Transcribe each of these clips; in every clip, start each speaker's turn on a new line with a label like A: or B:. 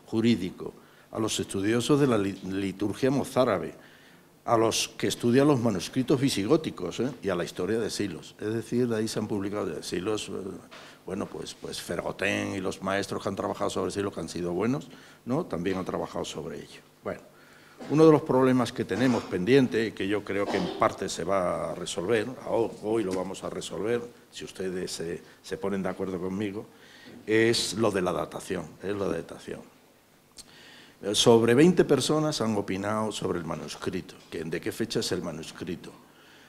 A: jurídico, a los estudiosos de la liturgia mozárabe, a los que estudian los manuscritos visigóticos y a la historia de Silos. Es decir, de ahí se han publicado de Silos, bueno, pues Fergotén y los maestros que han trabajado sobre Silos, que han sido buenos, ¿no? También han trabajado sobre ello. Bueno, uno de los problemas que tenemos pendiente, y que yo creo que en parte se va a resolver, hoy lo vamos a resolver, si ustedes se ponen de acuerdo conmigo, es lo de la datación, Sobre 20 personas han opinado sobre el manuscrito, de qué fecha es el manuscrito.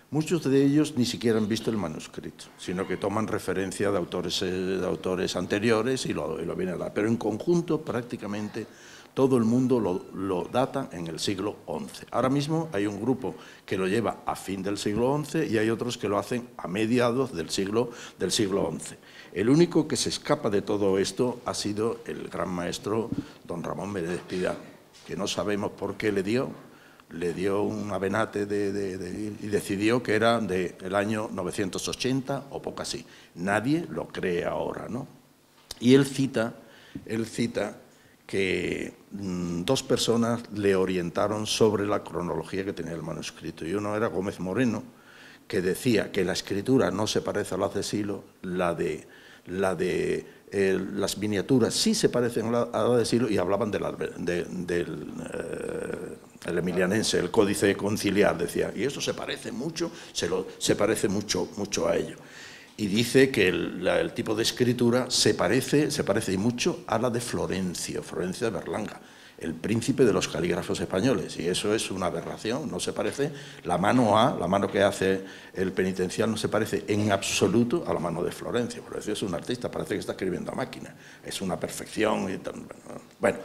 A: Muchos de ellos ni siquiera han visto el manuscrito, sino que toman referencia de autores anteriores y lo vienen a dar. Pero en conjunto, prácticamente, todo el mundo lo data en el siglo XI. Ahora mismo hay un grupo que lo lleva a fin del siglo XI y hay otros que lo hacen a mediados del siglo XI. El único que se escapa de todo esto ha sido el gran maestro don Ramón Menéndez Pidal, que no sabemos por qué le dio un avenate y decidió que era del año 980 o poco así. Nadie lo cree ahora, ¿no? Y él cita que dos personas le orientaron sobre la cronología que tenía el manuscrito, y uno era Gómez Moreno, que decía que la escritura no se parece a las de Silo, las miniaturas sí se parecen a la de Silo, y hablaban del emilianense, el códice conciliar, decía, y eso se parece mucho, se parece mucho a ello. Y dice que el tipo de escritura se parece y mucho a la de Florencio de Berlanga, el príncipe de los calígrafos españoles, y eso es una aberración, no se parece, la mano que hace el penitencial no se parece en absoluto a la mano de Florencio. Florencio es un artista, parece que está escribiendo a máquina, es una perfección y tal. Bueno,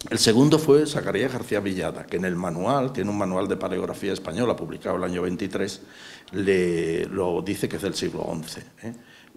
A: el segundo fue Zacarías García Villada, que en el manual, tiene un manual de paleografía española publicado el año 23, lo dice que es del siglo XI,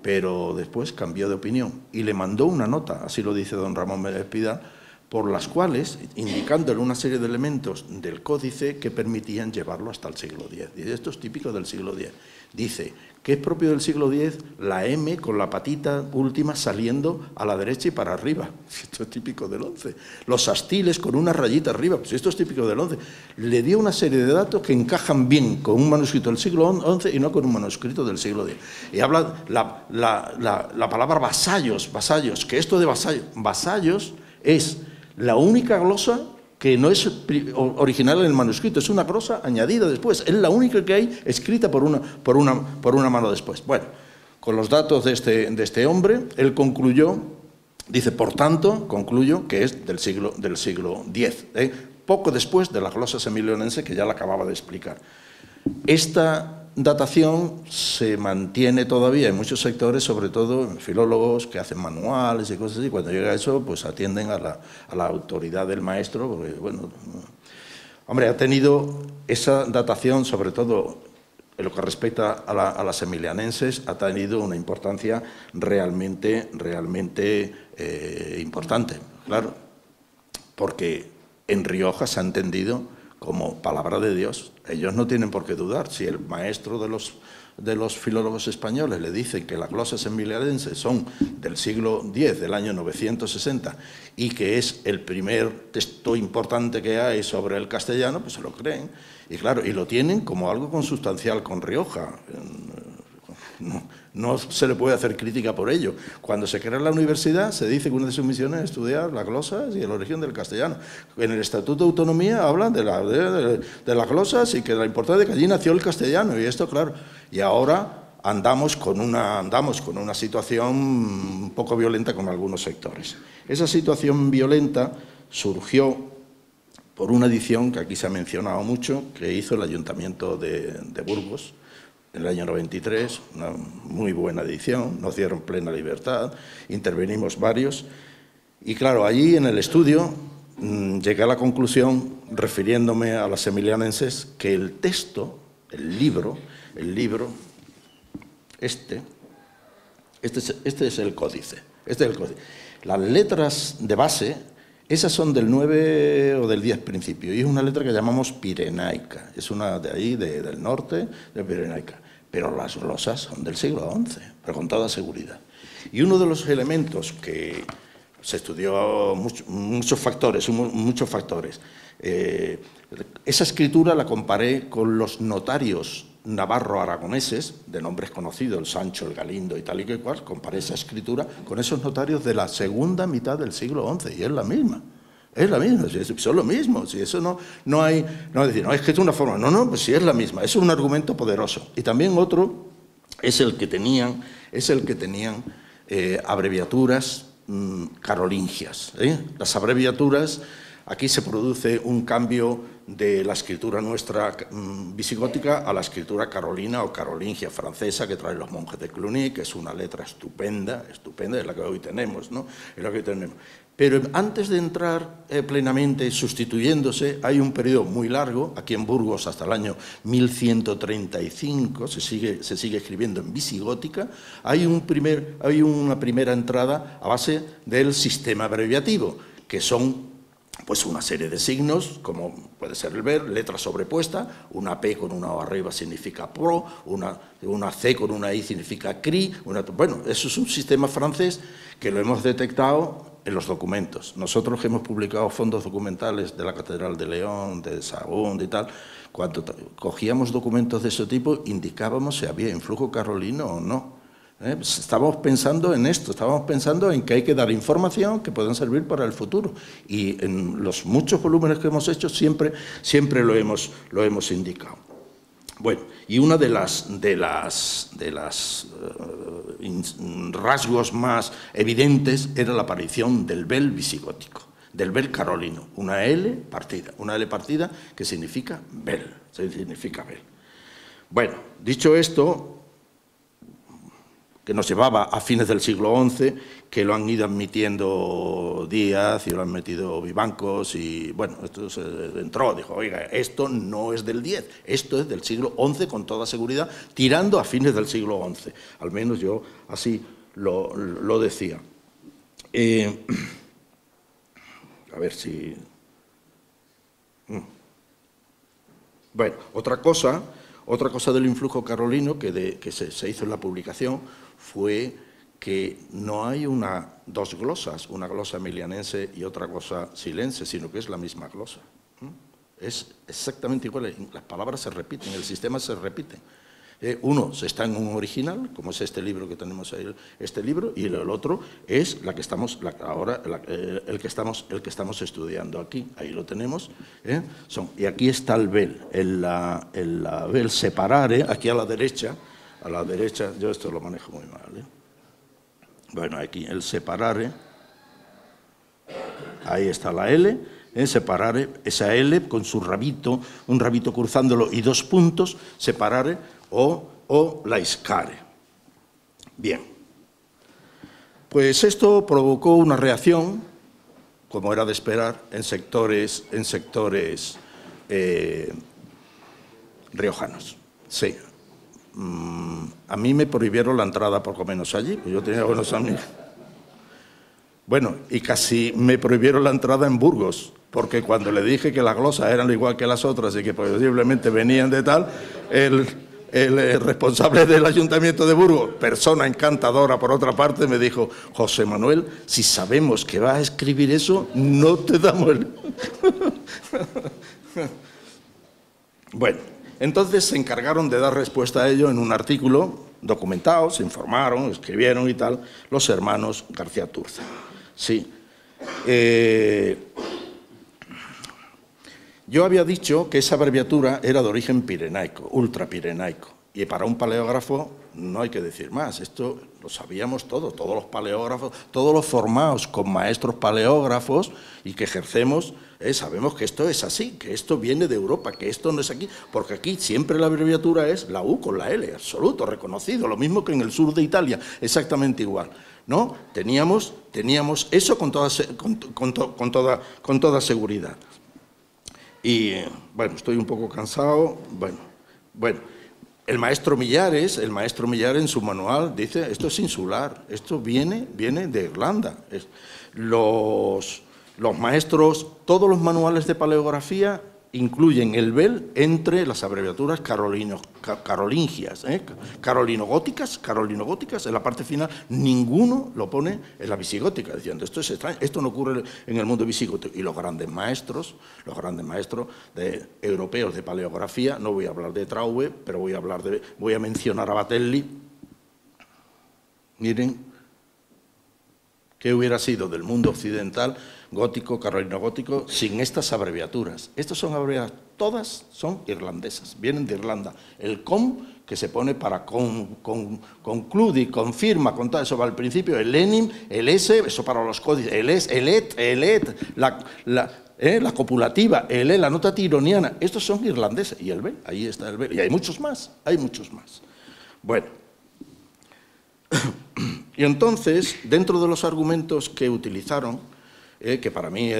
A: pero después cambió de opinión y le mandó una nota, así lo dice don Ramón Menéndez Pidal, por las cuales, indicándole una serie de elementos del códice que permitían llevarlo hasta el siglo X. Y esto es típico del siglo X. Dice que es propio del siglo X la M con la patita última saliendo a la derecha y para arriba. Esto es típico del XI. Los astiles con una rayita arriba, pues esto es típico del XI. Le dio una serie de datos que encajan bien con un manuscrito del siglo XI y no con un manuscrito del siglo X. Y habla la palabra vasallos, que esto de vasallos es la única glosa que no es original en el manuscrito, es una glosa añadida después, es la única que hay escrita por una mano después. Bueno, con los datos de este hombre, él concluyó, dice, por tanto, concluyo que es del siglo X, poco después de la glosa semilionense que ya la acababa de explicar. Esta datación se mantiene todavía en muchos sectores, sobre todo en filólogos que hacen manuales y cosas así. Cuando llega a eso, pues atienden a la autoridad del maestro, porque, bueno, hombre, ha tenido esa datación, sobre todo en lo que respecta a las emilianenses, ha tenido una importancia realmente importante, claro, porque en Rioja se ha entendido como palabra de Dios. Ellos no tienen por qué dudar. Si el maestro de los filólogos españoles le dice que las glosas emilianenses son del siglo X, del año 960, y que es el primer texto importante que hay sobre el castellano, pues se lo creen. Y claro, y lo tienen como algo consustancial con Rioja. No se le puede hacer crítica por ello. Cuando se crea la universidad, se dice que una de sus misiones es estudiar las glosas y el origen del castellano. En el Estatuto de Autonomía hablan de las glosas y que la importancia de que allí nació el castellano, y esto, claro. Y ahora andamos con una situación un poco violenta con algunos sectores. Esa situación violenta surgió por una edición que aquí se ha mencionado mucho, que hizo el Ayuntamiento de Burgos, en el año 93, una muy buena edición, nos dieron plena libertad, intervenimos varios, y claro, allí en el estudio llegué a la conclusión, refiriéndome a las emilianenses, que el texto, el libro, este es el códice, Las letras de base, esas son del 9 o del 10 principio, y es una letra que llamamos pirenaica, es una de ahí, del norte, de pirenaica, pero las glosas son del siglo XI, pero con toda seguridad. Y uno de los elementos que se estudió muchos factores. Esa escritura la comparé con los notarios navarro-aragoneses, de nombres conocidos, el Sancho, el Galindo y tal y que cual, comparé esa escritura con esos notarios de la segunda mitad del siglo XI, y es la misma. Es la misma, son lo mismo. Si eso no hay decir, no, es que es una forma. No, pues sí es la misma. Eso es un argumento poderoso. Y también otro es el que tenían abreviaturas carolingias. Las abreviaturas, aquí se produce un cambio de la escritura nuestra visigótica a la escritura carolina o carolingia francesa que traen los monjes de Cluny, que es una letra estupenda, es la que hoy tenemos, ¿no? Es la que tenemos. Pero antes de entrar plenamente sustituyéndose, hay un periodo muy largo, aquí en Burgos hasta el año 1135, se sigue escribiendo en visigótica, hay una primera entrada a base del sistema abreviativo, que son pues una serie de signos, como puede ser el ver, letra sobrepuesta, una P con una O arriba significa pro, una C con una I significa cri, bueno, eso es un sistema francés que lo hemos detectado en los documentos. Nosotros que hemos publicado fondos documentales de la Catedral de León, de Sahagún y tal, cuando cogíamos documentos de ese tipo, indicábamos si había influjo carolino o no. Pues estábamos pensando en esto, estábamos pensando en que hay que dar información que puedan servir para el futuro. Y en los muchos volúmenes que hemos hecho siempre lo hemos indicado. Bueno, y una de las rasgos más evidentes era la aparición del vel visigótico, del vel carolino, una L partida que significa vel, Bueno, dicho esto, que nos llevaba a fines del siglo XI, que lo han ido admitiendo Díaz y lo han metido Vivancos, y bueno, esto se entró, dijo, oiga, esto no es del X, esto es del siglo XI con toda seguridad, tirando a fines del siglo XI, al menos yo así lo decía. A ver si... Bueno, otra cosa del influjo carolino que se hizo en la publicación fue que no hay dos glosas, una glosa emilianense y otra glosa silense, sino que es la misma glosa. Es exactamente igual, las palabras se repiten, el sistema se repite. Uno está en un original, como es este libro que tenemos ahí, y el otro es el que estamos estudiando aquí. Ahí lo tenemos. Y aquí está el vel, el vel separare, aquí a la derecha, yo esto lo manejo muy mal. Bueno, aquí el separare, ahí está la L. Separare, esa L con su rabito, un rabito cruzándolo y dos puntos, separare o la iscare. Bien, pues esto provocó una reacción, como era de esperar, en sectores riojanos. Sí. A mí me prohibieron la entrada, por lo menos allí, pues yo tenía buenos amigos. Bueno, y casi me prohibieron la entrada en Burgos, porque cuando le dije que las glosas eran igual que las otras y que posiblemente venían de tal, el responsable del Ayuntamiento de Burgos, persona encantadora por otra parte, me dijo, José Manuel, si sabemos que vas a escribir eso, no te damos el... Bueno, entonces se encargaron de dar respuesta a ello en un artículo documentado, se informaron, escribieron y tal, los hermanos García Turza. Sí. Yo había dicho que esa abreviatura era de origen pirenaico, ultrapirenaico, y para un paleógrafo no hay que decir más, esto lo sabíamos todos los paleógrafos, todos los formados con maestros paleógrafos y que ejercemos, sabemos que esto es así, que esto viene de Europa, que esto no es aquí, porque aquí siempre la abreviatura es la U con la L, absoluto, reconocido, lo mismo que en el sur de Italia, exactamente igual, ¿no? Teníamos eso con toda seguridad. Y, bueno, estoy un poco cansado, bueno, el maestro Millares en su manual dice, esto es insular, esto viene de Irlanda. Los maestros, todos los manuales de paleografía incluyen el Bel entre las abreviaturas carolingias, carolinogóticas, en la parte final, ninguno lo pone en la visigótica, diciendo, esto es extraño, esto no ocurre en el mundo visigótico. Y los grandes maestros europeos de paleografía, no voy a hablar de Traube, pero voy a mencionar a Batelli. Miren qué hubiera sido del mundo occidental, gótico, carolino-gótico, sin estas abreviaturas. Estas son abreviaturas, todas son irlandesas, vienen de Irlanda. El com, que se pone para conclude, confirma, con todo eso va al principio, el enim, el s, eso para los códices, el es, el et, la copulativa, el la nota tironiana, estos son irlandeses. Y el bel, ahí está el bel. Y hay muchos más, Bueno. Y entonces, dentro de los argumentos que utilizaron, que para mí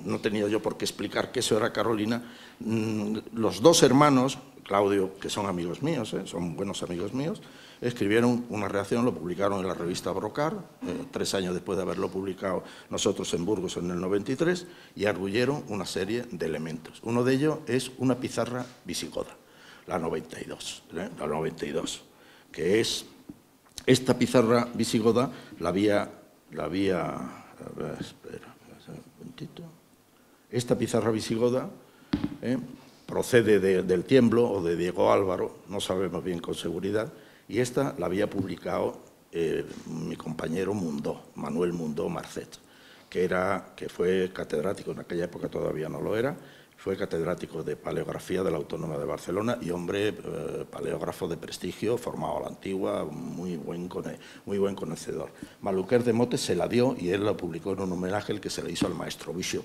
A: no tenía yo por qué explicar que eso era Carolina, los dos hermanos, Claudio, que son amigos míos, son buenos amigos míos, escribieron una reacción, lo publicaron en la revista Brocar, 3 años después de haberlo publicado nosotros en Burgos en el 93, y arguyeron una serie de elementos. Uno de ellos es una pizarra visigoda, la 92, que es... Esta pizarra visigoda esta pizarra visigoda procede del Tiemblo o de Diego Álvaro, no sabemos bien con seguridad, y esta la había publicado mi compañero Manuel Mundó Marcet, que fue catedrático, en aquella época todavía no lo era, fue catedrático de paleografía de la Autónoma de Barcelona y hombre paleógrafo de prestigio, formado a la antigua, muy buen conocedor. Maluquer de Motes se la dio y él la publicó en un homenaje el que se le hizo al maestro Bixio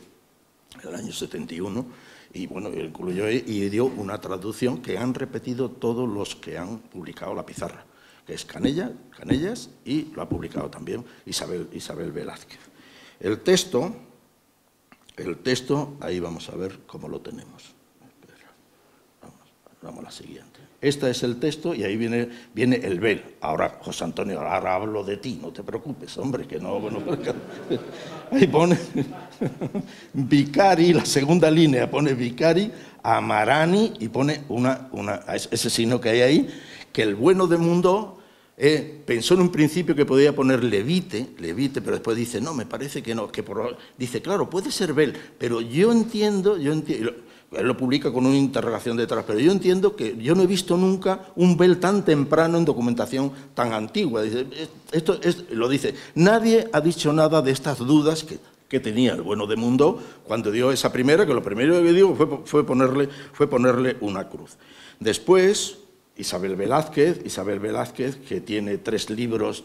A: en el año 71, y bueno, incluyó y dio una traducción que han repetido todos los que han publicado la pizarra, que es Canellas, y lo ha publicado también Isabel Velázquez. El texto, ahí vamos a ver cómo lo tenemos. Vamos a la siguiente. Este es el texto y ahí viene el bel. Ahora, José Antonio, ahora hablo de ti, no te preocupes, hombre, que no... Bueno, ahí pone Vicari, la segunda línea, pone Vicari, Amarani, y pone ese signo que hay ahí, que el bueno de Mundó... pensó en un principio que podía poner Levite, pero después dice, no, me parece que no, dice, claro, puede ser Bel, pero yo entiendo, él lo publica con una interrogación detrás, pero yo entiendo que yo no he visto nunca un Bel tan temprano en documentación tan antigua. Dice, lo dice, nadie ha dicho nada de estas dudas que tenía el bueno de Mundó cuando dio esa primera, que lo primero que dio fue ponerle una cruz. Después... Isabel Velázquez, que tiene 3 libros,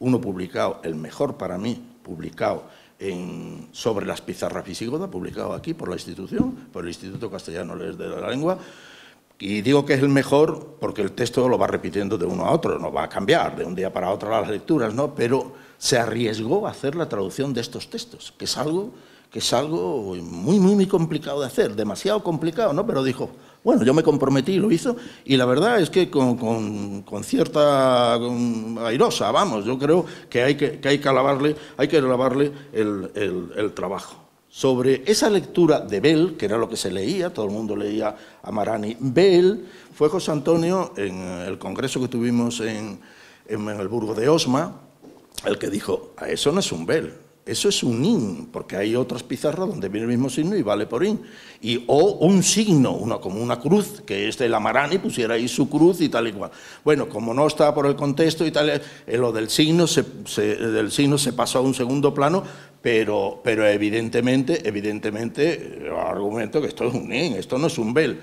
A: uno publicado, el mejor para mí, publicado sobre las pizarras visigodas, publicado aquí por la institución, por el Instituto Castellano de la Lengua, y digo que es el mejor porque el texto lo va repitiendo de uno a otro, no va a cambiar de un día para otro las lecturas, ¿no? Pero se arriesgó a hacer la traducción de estos textos, que es algo muy complicado de hacer, demasiado complicado, ¿no? Pero dijo... Bueno, yo me comprometí y lo hizo, y la verdad es que con cierta airosa, vamos, yo creo que hay que alabarle el trabajo. Sobre esa lectura de Bel, que era lo que se leía, todo el mundo leía a Marani, Bel, fue José Antonio en el congreso que tuvimos en el Burgo de Osma, el que dijo, eso no es un Bel. Eso es un in, porque hay otras pizarras donde viene el mismo signo y vale por in. O un signo, como una cruz, que es de la Marani, pusiera ahí su cruz y tal y cual. Bueno, como no está por el contexto y tal, lo del signo se pasó a un segundo plano, pero evidentemente argumento que esto es un in, esto no es un bel.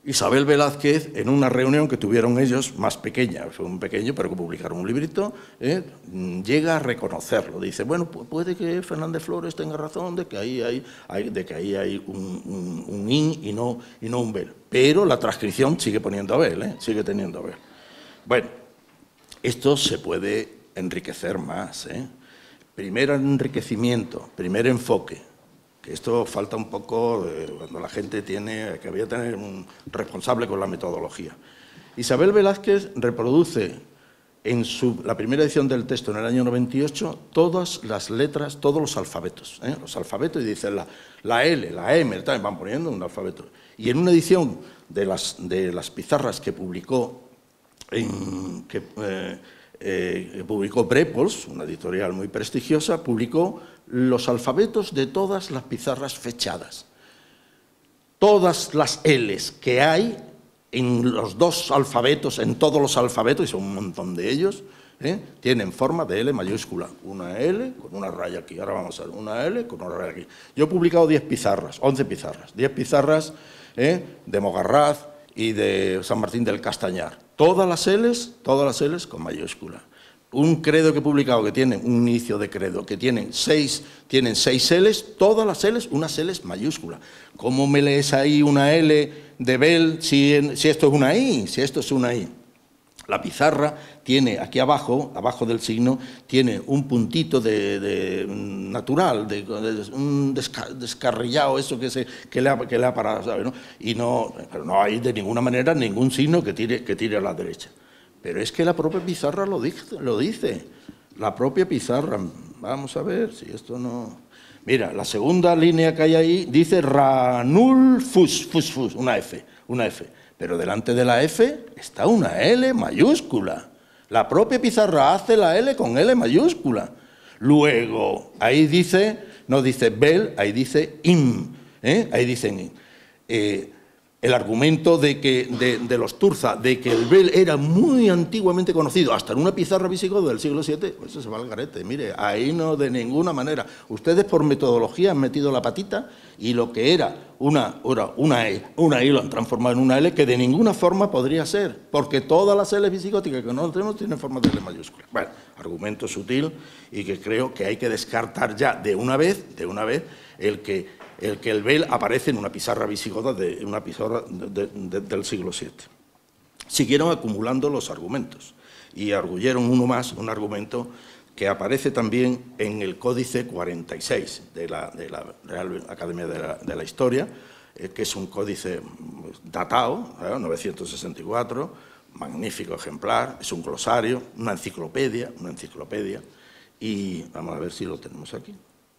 A: Isabel Velázquez, en una reunión que tuvieron ellos, más pequeña, fue un pequeño, pero que publicaron un librito, llega a reconocerlo. Dice, bueno, puede que Fernández Flores tenga razón de que ahí hay un in y no un bel. Pero la transcripción sigue poniendo bel, sigue teniendo bel. Bueno, esto se puede enriquecer más. Primer enriquecimiento, primer enfoque. Que esto falta un poco cuando la gente que había que tener un responsable con la metodología. Isabel Velázquez reproduce la primera edición del texto en el año 98, todas las letras, todos los alfabetos, los alfabetos, y dice la L, la M, también van poniendo un alfabeto. Y en una edición de las pizarras que publicó publicó Brepols, una editorial muy prestigiosa, publicó los alfabetos de todas las pizarras fechadas. Todas las L's que hay en los dos alfabetos, en todos los alfabetos, y son un montón de ellos, tienen forma de L mayúscula. Una L con una raya aquí. Ahora vamos a ver, una L con una raya aquí. Yo he publicado 10 pizarras, 11 pizarras. 10 pizarras de Mogarraz y de San Martín del Castañar. Todas las L's con mayúscula. Un credo que he publicado que tiene un inicio de credo, que tienen 6 L's, todas las L's, unas L's mayúsculas. ¿Cómo me lees ahí una L de Bell si esto es una I? Si esto es una I. La pizarra tiene aquí abajo del signo, tiene un puntito natural, un descarrillado, eso que le ha parado, ¿sabes? ¿No? Pero no hay de ninguna manera ningún signo que tire a la derecha. Pero es que la propia pizarra lo dice. La propia pizarra. Vamos a ver si esto no... Mira, la segunda línea que hay ahí dice Ranulfus, una F. Pero delante de la F está una L mayúscula. La propia pizarra hace la L con L mayúscula. Luego, ahí dice, no dice Bell, ahí dice im. Ahí dicen im. El argumento de los Turza, de que el Bell era muy antiguamente conocido, hasta en una pizarra visigoda del siglo VII, pues eso se va al garete. Mire, ahí no de ninguna manera. Ustedes por metodología han metido la patita y lo que era una I lo han transformado en una L que de ninguna forma podría ser, porque todas las L visigóticas que no tenemos tienen forma de L mayúscula. Bueno, argumento sutil y que creo que hay que descartar ya de una vez el que el Bell aparece en una pizarra visigoda del siglo VII. Siguieron acumulando los argumentos y arguyeron uno más, un argumento que aparece también en el Códice 46 de la Real Academia de la Historia, que es un códice datado, 964, magnífico ejemplar, es un glosario, una enciclopedia, y vamos a ver si lo tenemos aquí.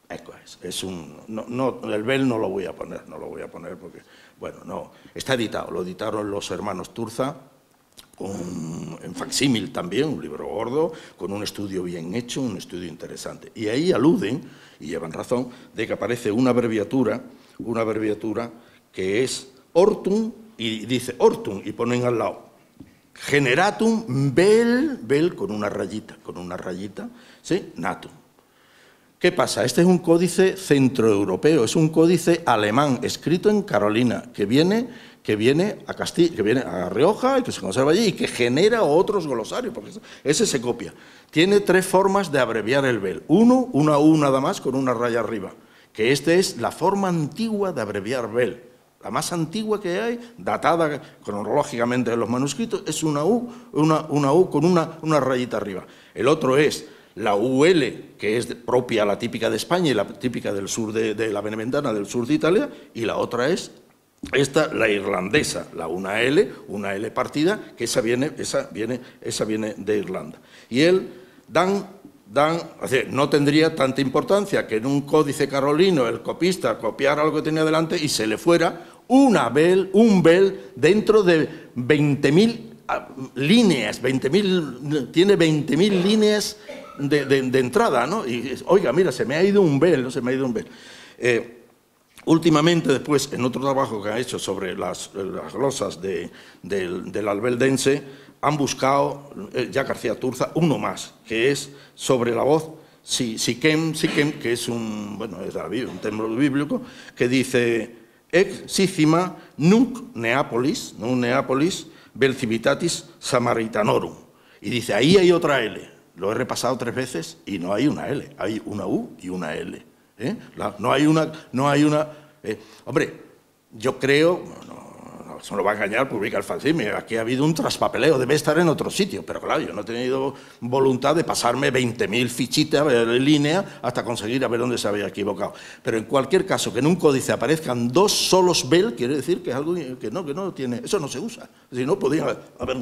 A: El Bell no lo voy a poner porque, bueno, no, está editado, lo editaron los hermanos Turza, en facsímil también, un libro gordo, con un estudio bien hecho, un estudio interesante. Y ahí aluden, y llevan razón, de que aparece una abreviatura que es Hortum, y dice Hortum, y ponen al lado Generatum Bell con una rayita, ¿sí? Natum. ¿Qué pasa? Este es un códice centroeuropeo, es un códice alemán, escrito en Carolina, que viene a Castilla, que viene a Rioja y que se conserva allí y que genera otros glosarios, porque ese se copia. Tiene 3 formas de abreviar el Bell. Una U nada más con una raya arriba, que esta es la forma antigua de abreviar Bell. La más antigua que hay, datada cronológicamente de los manuscritos, es una U con una rayita arriba. El otro es la UL, que es propia, la típica de España y la típica del sur de la Beneventana, del sur de Italia, y la otra es esta, la irlandesa, una L partida, que esa viene de Irlanda. Y él no tendría tanta importancia que en un códice carolino el copista copiara algo que tenía delante y se le fuera un Bell dentro de 20.000 líneas, tiene 20.000 líneas de entrada, ¿no? Y, oiga, mira, se me ha ido un Bell, últimamente, después, en otro trabajo que ha hecho sobre las glosas del albeldense, han buscado, ya García Turza, uno más, que es sobre la voz Siquem, que es un término bíblico, que dice ex sicima nunc Neapolis vel civitatis Samaritanorum. Y dice, ahí hay otra L. Lo he repasado 3 veces y no hay una L, hay una U y una L. No hay una... Hombre, yo creo, no se lo va a engañar, publica el fanzine. Aquí ha habido un traspapeleo, debe estar en otro sitio, pero claro, yo no he tenido voluntad de pasarme 20.000 fichitas en línea hasta conseguir a ver dónde se había equivocado. Pero en cualquier caso, que en un códice aparezcan 2 solos Bell, quiere decir que es algo que no tiene, eso no se usa. Es decir, no podían haber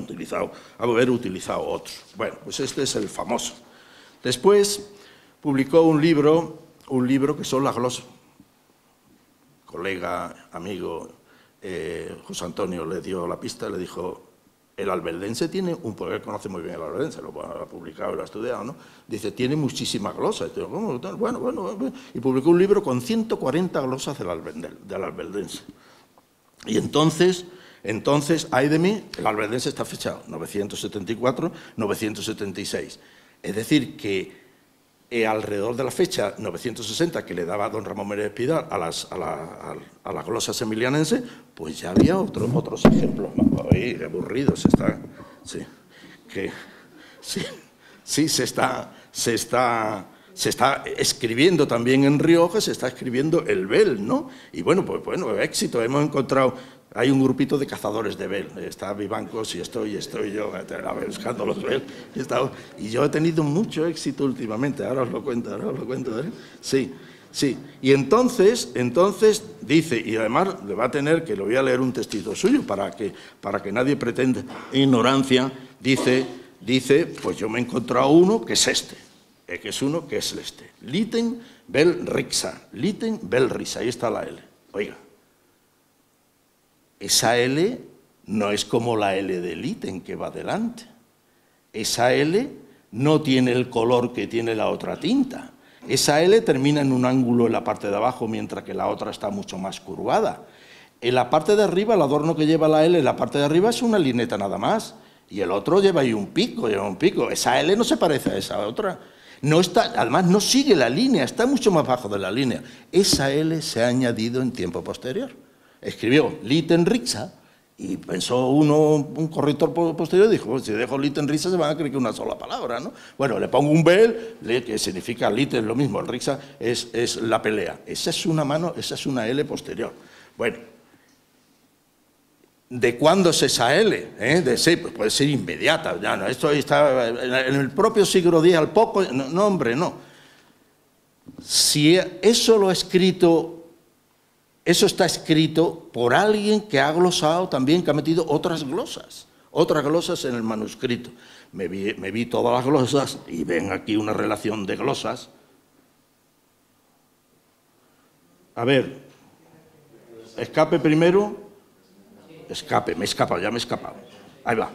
A: utilizado otros. Bueno, pues este es el famoso. Después publicó un libro que son las glosas. Colega, amigo, José Antonio le dio la pista, le dijo, el albeldense tiene porque él conoce muy bien el albeldense, lo ha publicado y lo ha estudiado, ¿no? Dice, tiene muchísimas glosas. Y digo, bueno, y publicó un libro con 140 glosas del albeldense. Y entonces, ay de mí, el albeldense está fechado, 974, 976. Es decir, que alrededor de la fecha 960 que le daba don Ramón Menéndez Pidal a las glosas emilianenses, pues ya había otros ejemplos más. Oye, aburridos está. Sí, se está escribiendo también en Rioja, se está escribiendo el Bell, ¿no? Y bueno, pues bueno, éxito, hemos encontrado. Hay un grupito de cazadores de Bell, está Vivancos y estoy yo buscando los Bell, y yo he tenido mucho éxito últimamente, ahora os lo cuento, ¿eh? Sí. Y entonces dice, y además le va a tener, que lo voy a leer un textito suyo para que nadie pretenda ignorancia, dice, pues yo me he encontrado uno que es este, que es uno que es este, Litten Bell Rixa, ahí está la L, oiga. Esa L no es como la L del ítem que va adelante. Esa L no tiene el color que tiene la otra tinta. Esa L termina en un ángulo en la parte de abajo, mientras que la otra está mucho más curvada. En la parte de arriba, el adorno que lleva la L en la parte de arriba es una lineta nada más. Y el otro lleva ahí un pico. Esa L no se parece a esa otra. No está, además no sigue la línea, está mucho más bajo de la línea. Esa L se ha añadido en tiempo posterior. Escribió Litten Rixa y pensó un corrector posterior y dijo, si dejo Litten Rixa se van a creer que es una sola palabra, ¿no? Bueno, le pongo un Bell, que significa Litten, lo mismo, el Rixa es la pelea. Esa es una mano, esa es una L posterior. Bueno, ¿de cuándo es esa L? Pues puede ser inmediata, ya no, esto está en el propio siglo X al poco, no hombre, no. Si eso lo ha escrito... Eso está escrito por alguien que ha glosado también, que ha metido otras glosas en el manuscrito. Me vi todas las glosas y ven aquí una relación de glosas. A ver, escape primero. Escape, ya me he escapado. Ahí va.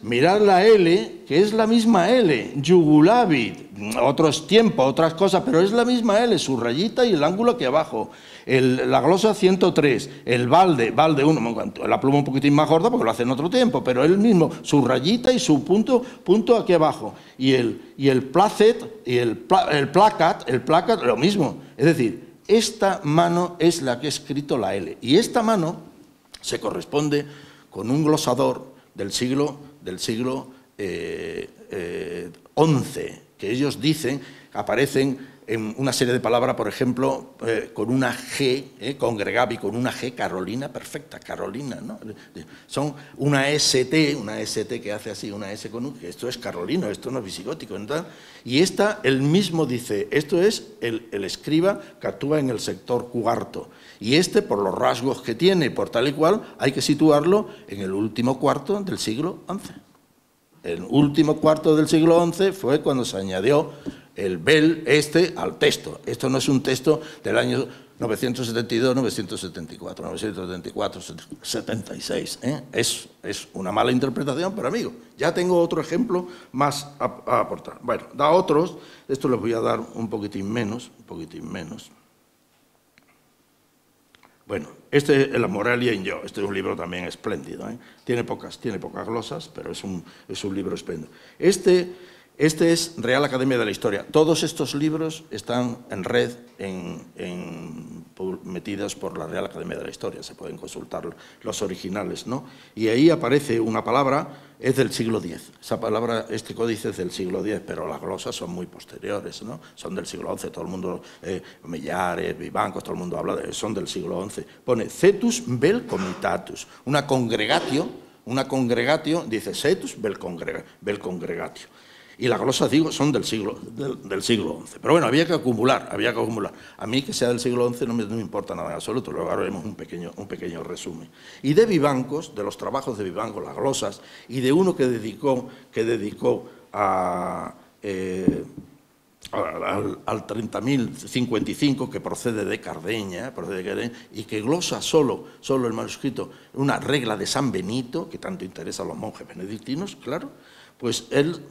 A: Mirad la L, que es la misma L, Yugulabit, otros tiempos, otras cosas, pero es la misma L, su rayita y el ángulo aquí abajo. La glosa 103, el balde 1, la pluma un poquitín más gorda porque lo hace en otro tiempo, pero es el mismo, su rayita y su punto aquí abajo. Y el placet, y el placat, lo mismo. Es decir, esta mano es la que ha escrito la L. Y esta mano se corresponde con un glosador del siglo XI, que ellos dicen, aparecen en una serie de palabras, por ejemplo, con una G, congregavi, con una G, Carolina, perfecta, Carolina, ¿no? Son una ST que hace así, una S con un, que esto es carolino, esto no es visigótico, ¿no? Y esta, él mismo dice, esto es el escriba que actúa en el sector cuarto, y este, por los rasgos que tiene, por tal y cual, hay que situarlo en el último cuarto del siglo XI. El último cuarto del siglo XI fue cuando se añadió el Bell al texto. Esto no es un texto del año 972, 974, 974, 76. Es una mala interpretación, pero amigo, ya tengo otro ejemplo más a aportar. Bueno, da otros, esto les voy a dar un poquitín menos. Bueno, este es La Moralia in Yo, este es un libro también espléndido, tiene pocas glosas, pero es un libro espléndido. Este es Real Academia de la Historia. Todos estos libros están en red, metidas por la Real Academia de la Historia, se pueden consultar los originales, ¿no? Y ahí aparece una palabra, es del siglo X, esa palabra, este códice es del siglo X, pero las glosas son muy posteriores, ¿no? Son del siglo XI, todo el mundo, Millares, Vivancos, todo el mundo habla son del siglo XI. Pone cetus vel comitatus, una congregatio, dice cetus vel congregatio. Y las glosas, digo, son del siglo XI. Pero bueno, había que acumular. A mí, que sea del siglo XI, no me importa nada en absoluto. Luego ahora vemos un pequeño resumen. Y de Vivancos, de los trabajos de Vivancos, las glosas, y de uno que dedicó al 30.055, que procede de Cardeña, y que glosa solo el manuscrito, una regla de San Benito, que tanto interesa a los monjes benedictinos, claro. Pues él,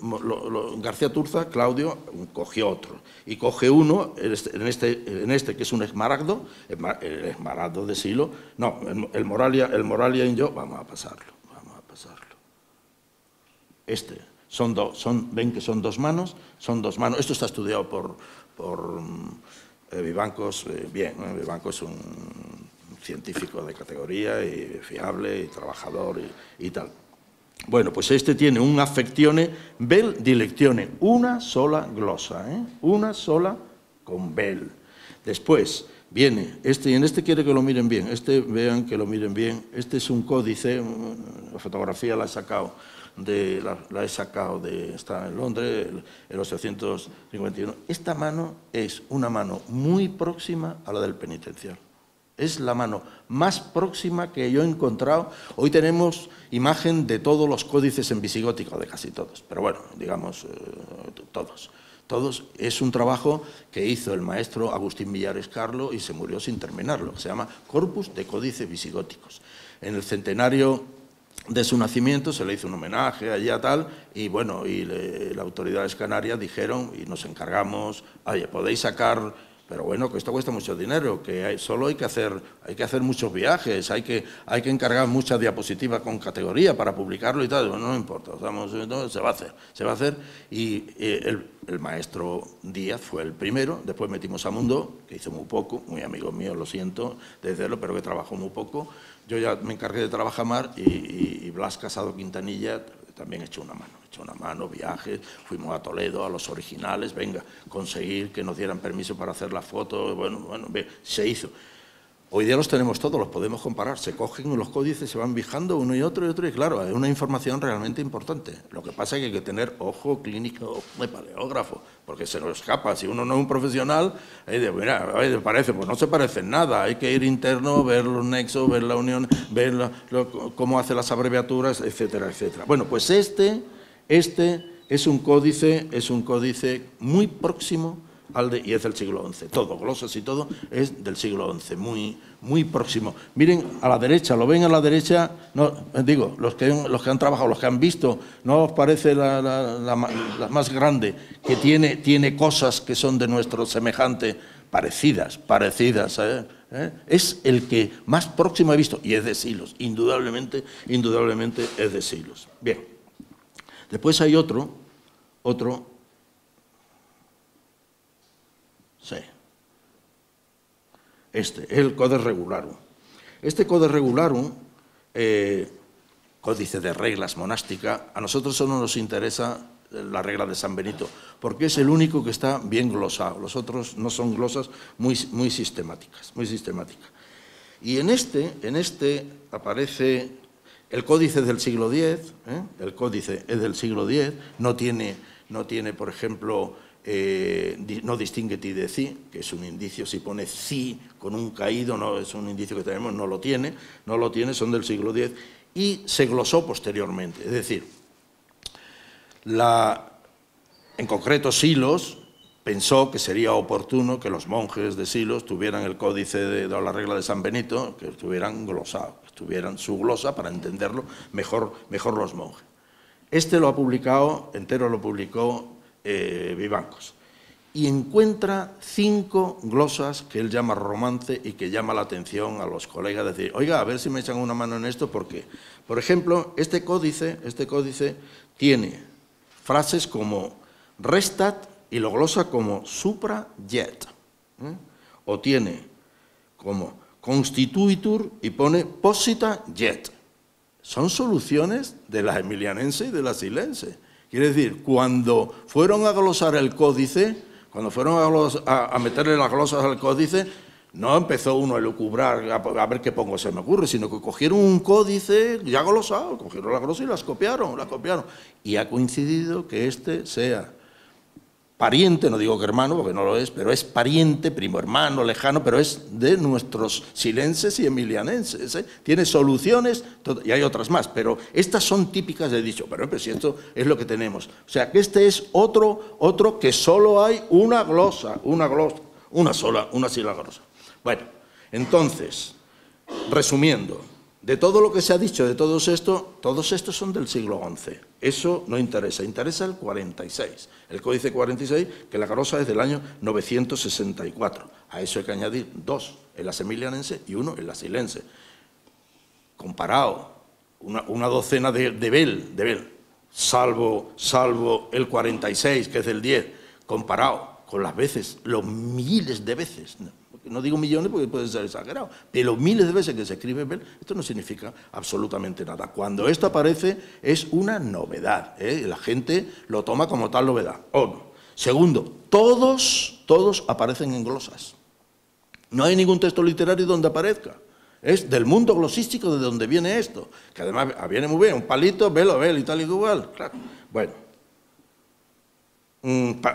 A: García Turza, Claudio, cogió otro. Y coge uno, en este que es un esmaragdo, el esmaragdo de Silo, no, el Moralia en yo, vamos a pasarlo. Ven que son dos manos, esto está estudiado por Vivancos, bien, Vivancos es un científico de categoría, y fiable, y trabajador, y tal. Bueno, pues este tiene un affectione vel dilectione, una sola glosa, una sola con vel. Después viene y en este quiere que lo miren bien, vean que lo miren bien, este es un códice, la fotografía la he sacado está en Londres, el 851. Esta mano es una mano muy próxima a la del penitencial. Es la mano más próxima que yo he encontrado. Hoy tenemos imagen de todos los códices en visigótico, de casi todos, pero bueno, digamos todos. Es un trabajo que hizo el maestro Agustín Millares Carlo y se murió sin terminarlo, se llama Corpus de Códices Visigóticos. En el centenario de su nacimiento se le hizo un homenaje allá tal, y bueno, las autoridades canarias dijeron, y nos encargamos, oye, podéis sacar... Pero bueno, que esto cuesta mucho dinero, que solo hay que hacer muchos viajes, hay que encargar muchas diapositivas con categoría para publicarlo y tal. Bueno, no importa, se va a hacer. Y el maestro Díaz fue el primero, después metimos a Mundo, que hizo muy poco, muy amigo mío, lo siento, desde pero que trabajó muy poco. Yo ya me encargué de trabajar más y Blas Casado Quintanilla también echó una mano, viajes, fuimos a Toledo, a los originales, venga, conseguir que nos dieran permiso para hacer las fotos, bueno, se hizo. Hoy día los tenemos todos, los podemos comparar, se cogen los códices, se van fijando uno y otro, y claro, es una información realmente importante. Lo que pasa es que hay que tener ojo clínico, ojo de paleógrafo, porque se nos escapa. Si uno no es un profesional, mira, parece, pues no se parece en nada, hay que ir interno, ver los nexos, ver la unión, ver cómo hace las abreviaturas, etcétera, etcétera. Bueno, pues este es un códice muy próximo y es del siglo XI, todo, glosas y todo, es del siglo XI, muy próximo. Miren a la derecha, lo ven a la derecha, no, digo, los que han trabajado, los que han visto, ¿no os parece la más grande, que tiene cosas que son de nuestro semejante, parecidas, es el que más próximo he visto, y es de Silos, indudablemente es de Silos. Bien, después hay otro, sí, es el Codex Regularum. Este Codex Regularum, códice de reglas monástica, a nosotros solo nos interesa la regla de San Benito, porque es el único que está bien glosado. Los otros no son glosas muy sistemáticas, Y en este aparece el códice del siglo X, el códice es del siglo X, no tiene, por ejemplo, no distingue ti de ci, que es un indicio, si pone ci con un caído, no es un indicio que tenemos, no lo tiene, son del siglo X, y se glosó posteriormente. Es decir, en concreto Silos pensó que sería oportuno que los monjes de Silos tuvieran el códice de la regla de San Benito, que estuvieran glosados, que tuvieran su glosa para entenderlo mejor los monjes. Este lo ha publicado, entero lo publicó Vivancos, y encuentra 5 glosas que él llama romance y que llama la atención a los colegas, decir, oiga, a ver si me echan una mano en esto, porque, por ejemplo, este códice tiene frases como restat y lo glosa como supra jet, o tiene como constituitur y pone posita jet. Son soluciones de la emilianense y de la silense. Quiere decir, cuando fueron a glosar el códice, cuando fueron a meterle las glosas al códice, no empezó uno a elucubrar, a ver qué pongo se me ocurre, sino que cogieron un códice ya glosado, cogieron las glosas y las copiaron. Y ha coincidido que este sea pariente, no digo que hermano, porque no lo es, pero es pariente, primo hermano, lejano, pero es de nuestros silenses y emilianenses, ¿eh? Tiene soluciones, y hay otras más, pero estas son típicas de dicho, pero si esto es lo que tenemos. O sea, que este es otro que solo hay una glosa, una sílaba glosa. Bueno, entonces, resumiendo, de todo lo que se ha dicho, de todos estos son del siglo XI. Eso no interesa, interesa el 46. El Códice 46, que la glosa es del año 964. A eso hay que añadir 2 en la emilianense y 1 en la silense. Comparado, una docena de Bell, salvo el 46, que es del 10, comparado con las veces, los miles de veces, no digo millones porque puede ser exagerado, pero miles de veces que se escribe Bell, esto no significa absolutamente nada. Cuando esto aparece es una novedad, ¿eh? La gente lo toma como tal novedad. Segundo, todos aparecen en glosas. No hay ningún texto literario donde aparezca. Es del mundo glosístico de donde viene esto, que además viene muy bien, un palito, Bell y tal y igual. Claro. Bueno.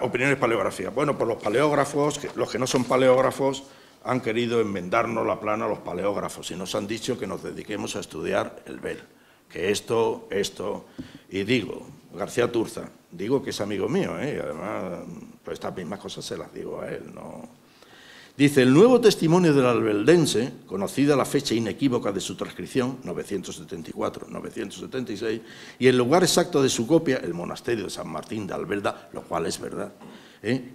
A: Opiniones paleográficas. Bueno, pues los paleógrafos, los que no son paleógrafos, han querido enmendarnos la plana a los paleógrafos y nos han dicho que nos dediquemos a estudiar el Bell. Que esto, y digo, García Turza, digo que es amigo mío, y además, pues estas mismas cosas se las digo a él, no. Dice, el nuevo testimonio del albeldense, conocida la fecha inequívoca de su transcripción, 974-976, y el lugar exacto de su copia, el monasterio de San Martín de Albelda, lo cual es verdad,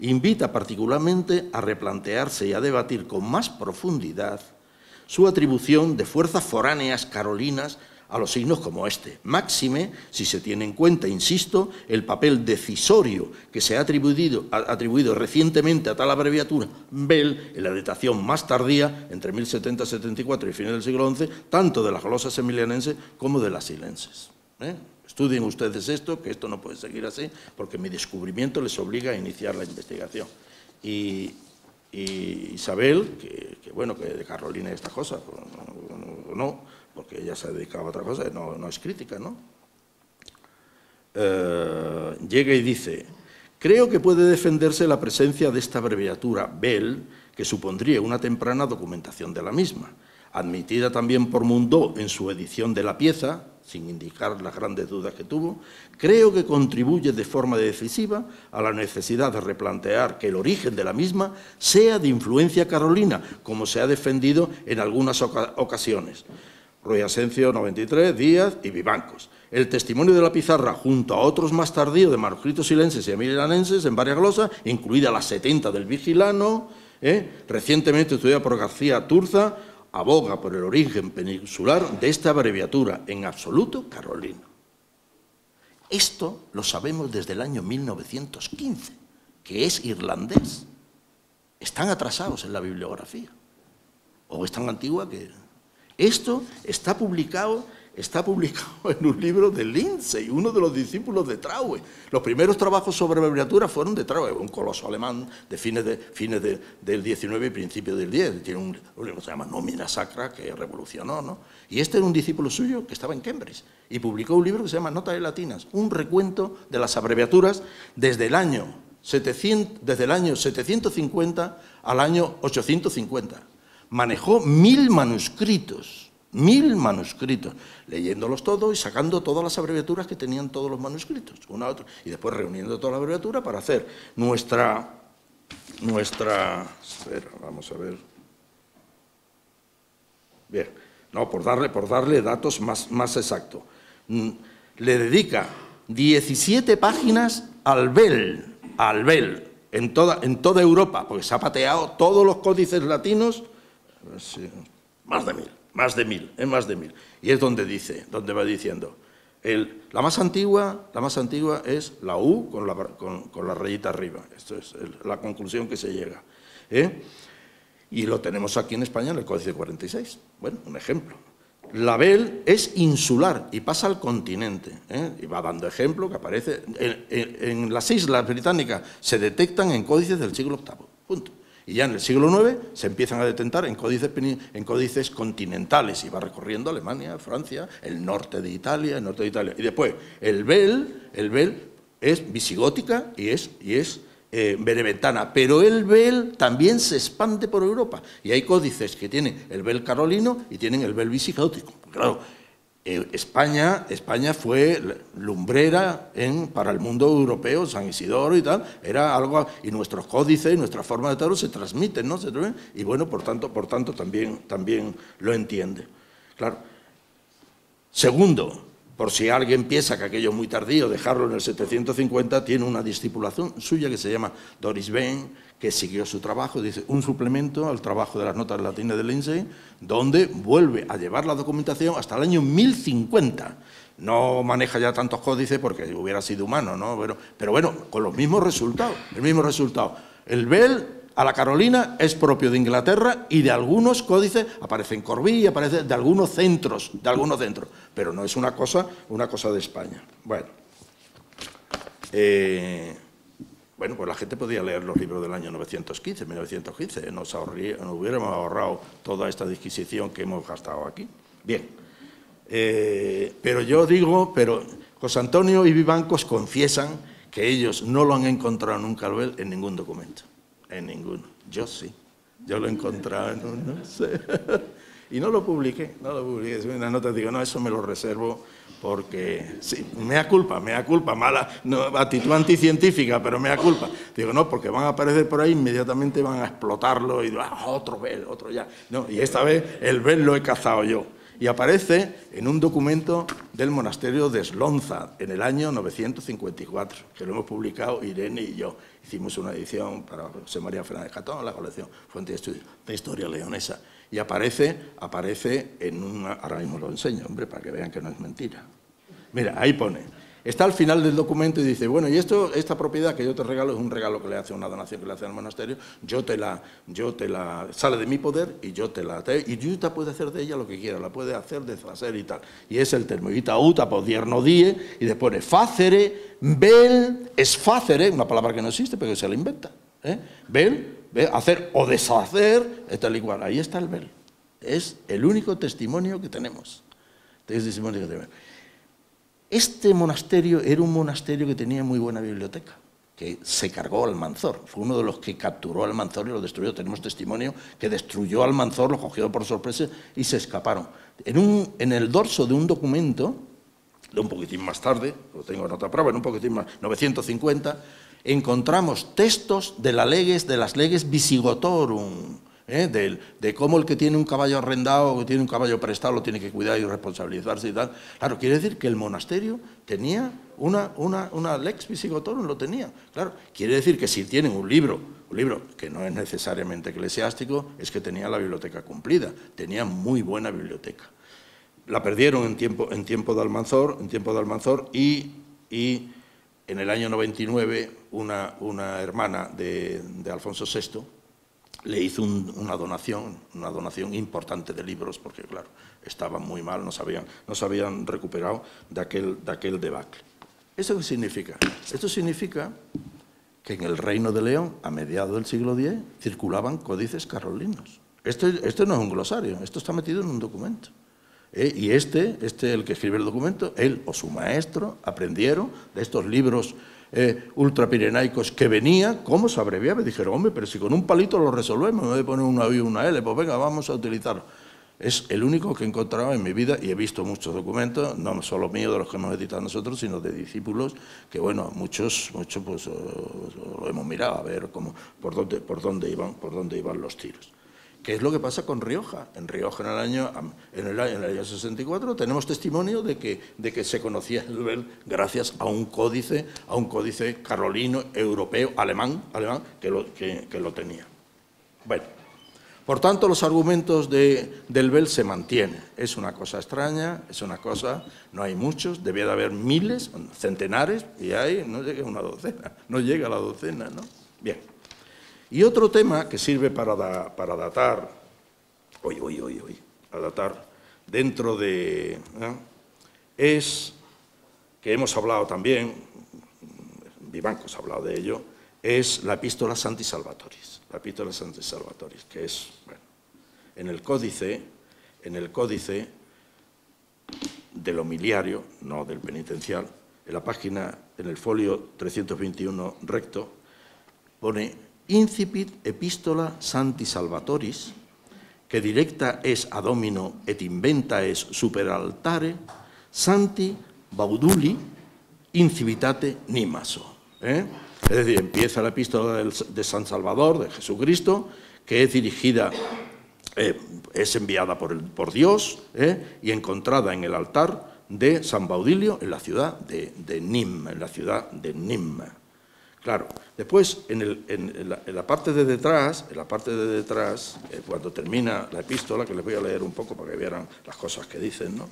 A: invita particularmente a replantearse y a debatir con más profundidad su atribución de fuerzas foráneas carolinas a los signos como este, máxime si se tiene en cuenta, insisto, el papel decisorio que se ha atribuido recientemente a tal abreviatura, Bell, en la datación más tardía, entre 1070-74 y fines del siglo XI, tanto de las glosas emilianenses como de las silenses. Estudien ustedes esto, que esto no puede seguir así, porque mi descubrimiento les obliga a iniciar la investigación. Y Isabel, que bueno, que de Carolina estas cosas, pues, no, porque ella se dedicaba a otra cosa, no es crítica, ¿no? Llega y dice, creo que puede defenderse la presencia de esta abreviatura Bell, que supondría una temprana documentación de la misma, admitida también por Mundó en su edición de la pieza, sin indicar las grandes dudas que tuvo, creo que contribuye de forma decisiva a la necesidad de replantear que el origen de la misma sea de influencia carolina, como se ha defendido en algunas ocasiones. Ruy Asencio, 93, Díaz y Vivancos. El testimonio de la pizarra, junto a otros más tardíos de manuscritos silenses y emilianenses en varias glosas, incluida las 70 del Vigilano, recientemente estudiada por García Turza, aboga por el origen peninsular de esta abreviatura, en absoluto carolino. Esto lo sabemos desde el año 1915, que es irlandés. Están atrasados en la bibliografía, o es tan antigua que... Esto está publicado en un libro de Lindsay, uno de los discípulos de Traue. Los primeros trabajos sobre abreviatura fueron de Traue, un coloso alemán de fines del 19 y principios del 10. Tiene un libro que se llama Nomina Sacra, que revolucionó, ¿no? Y este era un discípulo suyo que estaba en Cambridge y publicó un libro que se llama Notas Latinas, un recuento de las abreviaturas desde el año 750 al año 850. Manejó 1000 manuscritos, leyéndolos todos y sacando todas las abreviaturas que tenían todos los manuscritos, una a otra, y después reuniendo toda la abreviatura para hacer nuestra, vamos a ver, bien, no, por darle datos más exactos, le dedica 17 páginas al Bell, en toda Europa, porque se ha pateado todos los códices latinos. Sí, más de mil. Y es donde va diciendo, la más antigua es la U con la rayita arriba. Esto es la conclusión que se llega. Y lo tenemos aquí en España en el Códice 46. Bueno, un ejemplo. La Bel es insular y pasa al continente, y va dando ejemplo que aparece en las islas británicas, se detectan en códices del siglo VIII, punto. Y ya en el siglo IX se empiezan a detectar en códices continentales, y va recorriendo Alemania, Francia, el norte de Italia, y después el Bel es visigótica y es beneventana, pero el Bel también se expande por Europa, y hay códices que tienen el Bel carolino y tienen el Bel visigótico. Claro, España fue lumbrera para el mundo europeo, San Isidoro y tal, era algo, y nuestros códices y nuestra forma de tratarlo se transmiten, ¿no? Y bueno, por tanto también lo entiende. Claro. Segundo, por si alguien piensa que aquello es muy tardío, dejarlo en el 750, tiene una discipulación suya que se llama Doris Behn, que siguió su trabajo, dice, un suplemento al trabajo de las notas latinas de Lindsay, donde vuelve a llevar la documentación hasta el año 1050. No maneja ya tantos códices porque hubiera sido humano, ¿no? Pero bueno, con los mismos resultados, el mismo resultado. El Bel a la Carolina es propio de Inglaterra y de algunos códices, aparece en Corbí y aparece de algunos centros, pero no es una cosa de España. Bueno, pues la gente podía leer los libros del año 1915, nos hubiéramos ahorrado toda esta disquisición que hemos gastado aquí. Bien, pero yo digo, José Antonio y Vivancos confiesan que ellos no lo han encontrado nunca al Bel en ningún documento. En ninguno. Yo sí. Yo lo he encontrado en un, no sé. Y no lo publiqué. Es una nota, digo, no, eso me lo reservo porque, sí, mea culpa, mala, no, actitud anticientífica, pero mea culpa. Digo, no, porque van a aparecer por ahí, inmediatamente van a explotarlo y otro Bel, otro ya. No, y esta vez el Bel lo he cazado yo. Y aparece en un documento del monasterio de Slonza, en el año 954, que lo hemos publicado Irene y yo. Hicimos una edición para José María Fernández Catón, la colección Fuente de Estudios de Historia Leonesa. Y aparece en una... Ahora mismo lo enseño, hombre, para que vean que no es mentira. Mira, ahí pone... Está al final del documento y dice, bueno, y esta propiedad que yo te regalo es un regalo que le hace, una donación que le hace al monasterio, sale de mi poder y yo te la... Y Yuta puede hacer de ella lo que quiera, la puede hacer, deshacer y tal. Y es el termo, Ita uta podierno die, y después pone facere, Bel, es facere, una palabra que no existe, pero que se la inventa. Bel, hacer o deshacer, tal y cual. Ahí está el Bel. Es el único testimonio que tenemos. Este monasterio era un monasterio que tenía muy buena biblioteca, que se cargó Almanzor, fue uno de los que capturó a Almanzor y lo destruyó. Tenemos testimonio que destruyó a Almanzor, lo cogió por sorpresa y se escaparon. En el dorso de un documento, de un poquitín más tarde, lo tengo en otra prueba, en un poquitín más, 950, encontramos textos de las leges visigotorum, de cómo el que tiene un caballo arrendado o que tiene un caballo prestado lo tiene que cuidar y responsabilizarse y tal. Claro, quiere decir que el monasterio tenía una lex visigotorum, lo tenía. Claro, quiere decir que si tienen un libro que no es necesariamente eclesiástico, es que tenía la biblioteca cumplida, tenía muy buena biblioteca. La perdieron en tiempo de Almanzor, y en el año 99 una hermana de Alfonso VI le hizo una donación importante de libros, porque claro, estaban muy mal, no se habían recuperado de aquel debacle. ¿Eso qué significa? Esto significa que en el Reino de León, a mediados del siglo X, circulaban códices carolinos. Esto no es un glosario, esto está metido en un documento. Y el que escribe el documento, él o su maestro, aprendieron de estos libros ultrapirenaicos que venía, ¿cómo se abreviaba? Dijeron, hombre, pero si con un palito lo resolvemos, me voy a poner una I y una L, pues venga, vamos a utilizarlo. Es el único que he encontrado en mi vida, y he visto muchos documentos, no solo míos, de los que hemos editado nosotros, sino de discípulos, que bueno, muchos pues lo hemos mirado a ver por dónde iban los tiros. ¿Qué es lo que pasa con Rioja? En Rioja, en el año 64, tenemos testimonio de que se conocía el Bel gracias a un códice carolino, europeo, alemán, que lo tenía. Bueno, por tanto, los argumentos del Bel se mantienen. Es una cosa extraña, no hay muchos, debía de haber miles, centenares, y no llega a una docena, no llega a la docena, ¿no? Bien. Y otro tema que sirve para datar, a datar dentro de... es, que hemos hablado también, Vivancos ha hablado de ello, es la Epístola Sancti Salvatoris. La Epístola Sancti Salvatoris, que es, bueno, en el códice del homiliario, no del penitencial, en la página, en el folio 321 recto, pone incipit epistola Sancti Salvatoris, que directa es ad homino et inventa es super altare, Santi Bauduli incivitate Nimaso. Es decir, empieza la epístola de San Salvador, de Jesucristo, que es dirigida, es enviada por Dios y encontrada en el altar de San Baudilio en la ciudad de Nim, Claro, después en la parte de detrás, cuando termina la epístola, que les voy a leer un poco para que vieran las cosas que dicen, ¿no?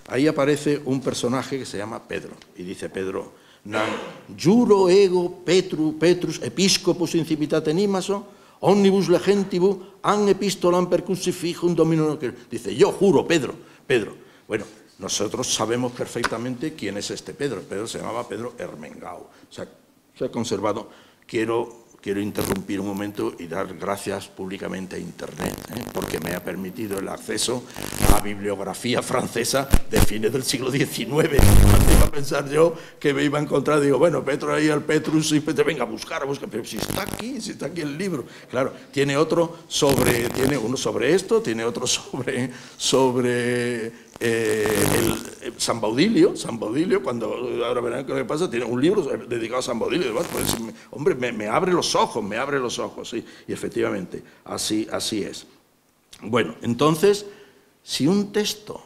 A: Ahí aparece un personaje que se llama Pedro, y dice Pedro, nan juro ego Petrus episcopus incipitate Nimaso, omnibus legentibus an epistolam per crucifijum domino, dice, yo juro, Pedro. Bueno, nosotros sabemos perfectamente quién es este Pedro. Pedro se llamaba Pedro Ermengau. O sea, se ha conservado. Quiero interrumpir un momento y dar gracias públicamente a Internet, porque me ha permitido el acceso a bibliografía francesa de fines del siglo XIX. Cuando iba a pensar yo que me iba a encontrar, digo, bueno, Petro ahí al Petrus, y te venga a buscar, pero si está aquí el libro. Claro, tiene uno sobre esto, tiene otro sobre San Baudilio, cuando ahora verán qué le pasa, tiene un libro dedicado a San Baudilio. Pues, hombre, me abre los ojos, sí, y efectivamente, así es. Bueno, entonces, si un texto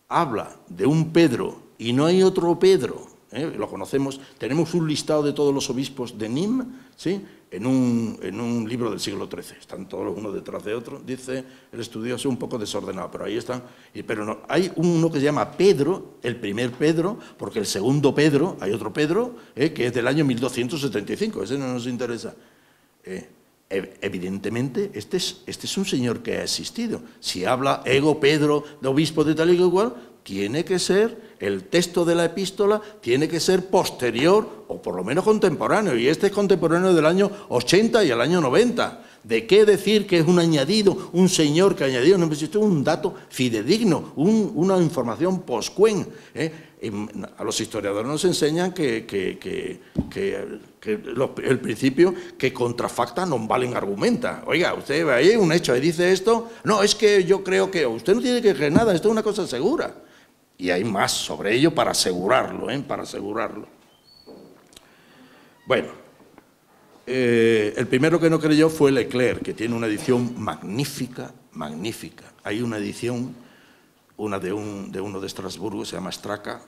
A: habla de un Pedro y no hay otro Pedro, lo conocemos, tenemos un listado de todos los obispos de Nîmes, ¿sí?, en un libro del siglo XIII, están todos uno detrás de otro, dice el estudioso, un poco desordenado, pero ahí están, pero no, hay uno que se llama Pedro, el primer Pedro, porque el segundo Pedro, hay otro Pedro, que es del año 1275, ese no nos interesa. Evidentemente, este es un señor que ha existido. Si habla ego Pedro, de obispo de tal y cual, tiene que ser, el texto de la epístola tiene que ser posterior o por lo menos contemporáneo, y este es contemporáneo del año 80 y el año 90. ¿De qué decir que es un añadido, un señor que ha añadido? No, esto es un dato fidedigno, una información posquen. A los historiadores nos enseñan que el principio que contrafacta non valen argumenta. Oiga, usted ve ahí un hecho y dice esto, no, es que yo creo que usted no tiene que creer nada, esto es una cosa segura. Y hay más sobre ello para asegurarlo, Bueno, el primero que no creyó fue Leclerc, que tiene una edición magnífica. Hay una edición, de uno de Estrasburgo, se llama Straka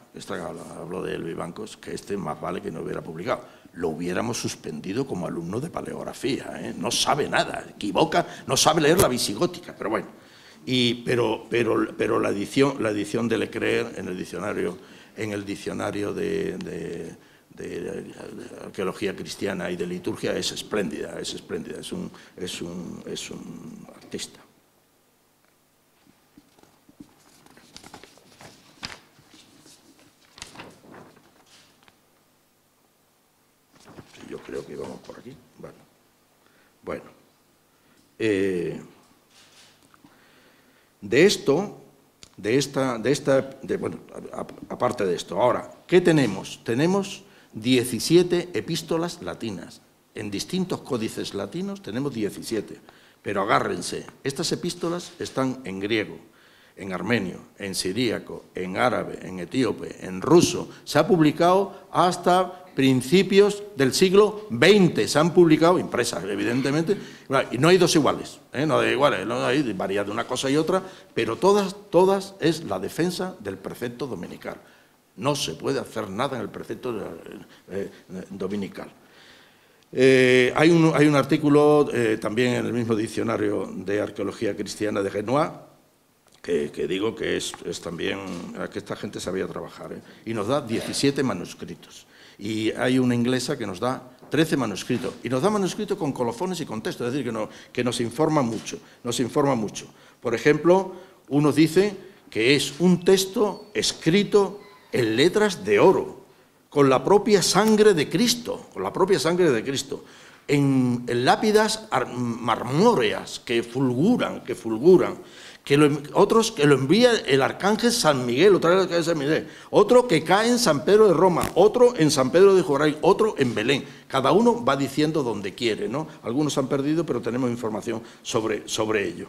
A: habló de él Vivancos, que más vale que no hubiera publicado. Lo hubiéramos suspendido como alumno de paleografía, no sabe nada, equivoca, no sabe leer la visigótica, pero bueno. Pero la edición de Leclerc en el diccionario de arqueología cristiana y de liturgia es espléndida, es un artista. Yo creo que íbamos por aquí. Bueno. Aparte de esto, ahora, ¿qué tenemos? Tenemos 17 epístolas latinas. En distintos códices latinos tenemos 17, pero agárrense, estas epístolas están en griego, en armenio, en siríaco, en árabe, en etíope, en ruso. Se ha publicado hasta principios del siglo XX, se han publicado, impresas evidentemente, y no hay dos iguales, no hay iguales, no hay, varía de una cosa y otra, pero todas es la defensa del precepto dominical. No se puede hacer nada en el precepto dominical. Hay un artículo también en el mismo diccionario de arqueología cristiana de Genoa, que digo que es también, que esta gente sabía trabajar, y nos da 17 manuscritos. Y hay una inglesa que nos da 13 manuscritos. Y nos da manuscritos con colofones y con texto, es decir, que nos informa mucho. Nos informa mucho. Por ejemplo, uno dice que es un texto escrito en letras de oro, con la propia sangre de Cristo, en lápidas marmóreas que fulguran, otros que lo envía el arcángel San Miguel, otra vez el arcángel San Miguel, otro que cae en San Pedro de Roma, otro en San Pedro de Joray, otro en Belén. Cada uno va diciendo donde quiere, ¿no? Algunos han perdido, pero tenemos información sobre ello.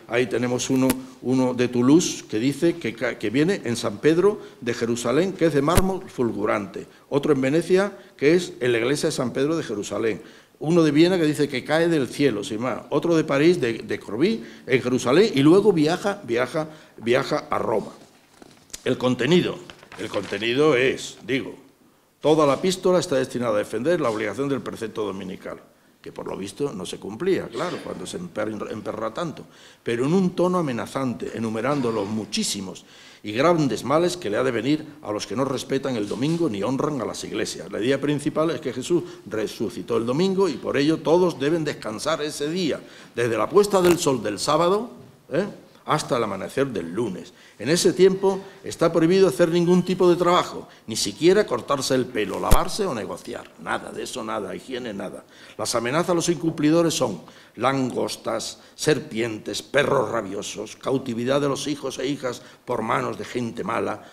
A: Ahí tenemos uno de Toulouse que dice que viene en San Pedro de Jerusalén, que es de mármol fulgurante. Otro en Venecia, que es en la iglesia de San Pedro de Jerusalén. Uno de Viena que dice que cae del cielo, sin más. Otro de París, de Corbie, en Jerusalén, y luego viaja a Roma. El contenido es, toda la epístola está destinada a defender la obligación del precepto dominical, que por lo visto no se cumplía, claro, cuando se emperra tanto, pero en un tono amenazante, enumerando los muchísimos y grandes males que le ha de venir a los que no respetan el domingo ni honran a las iglesias. La idea principal es que Jesús resucitó el domingo y por ello todos deben descansar ese día, desde la puesta del sol del sábado hasta el amanecer del lunes. En ese tiempo está prohibido hacer ningún tipo de trabajo, ni siquiera cortarse el pelo, lavarse o negociar. Nada de eso, nada, higiene, nada. Las amenazas a los incumplidores son langostas, serpientes, perros rabiosos, cautividad de los hijos e hijas por manos de gente mala,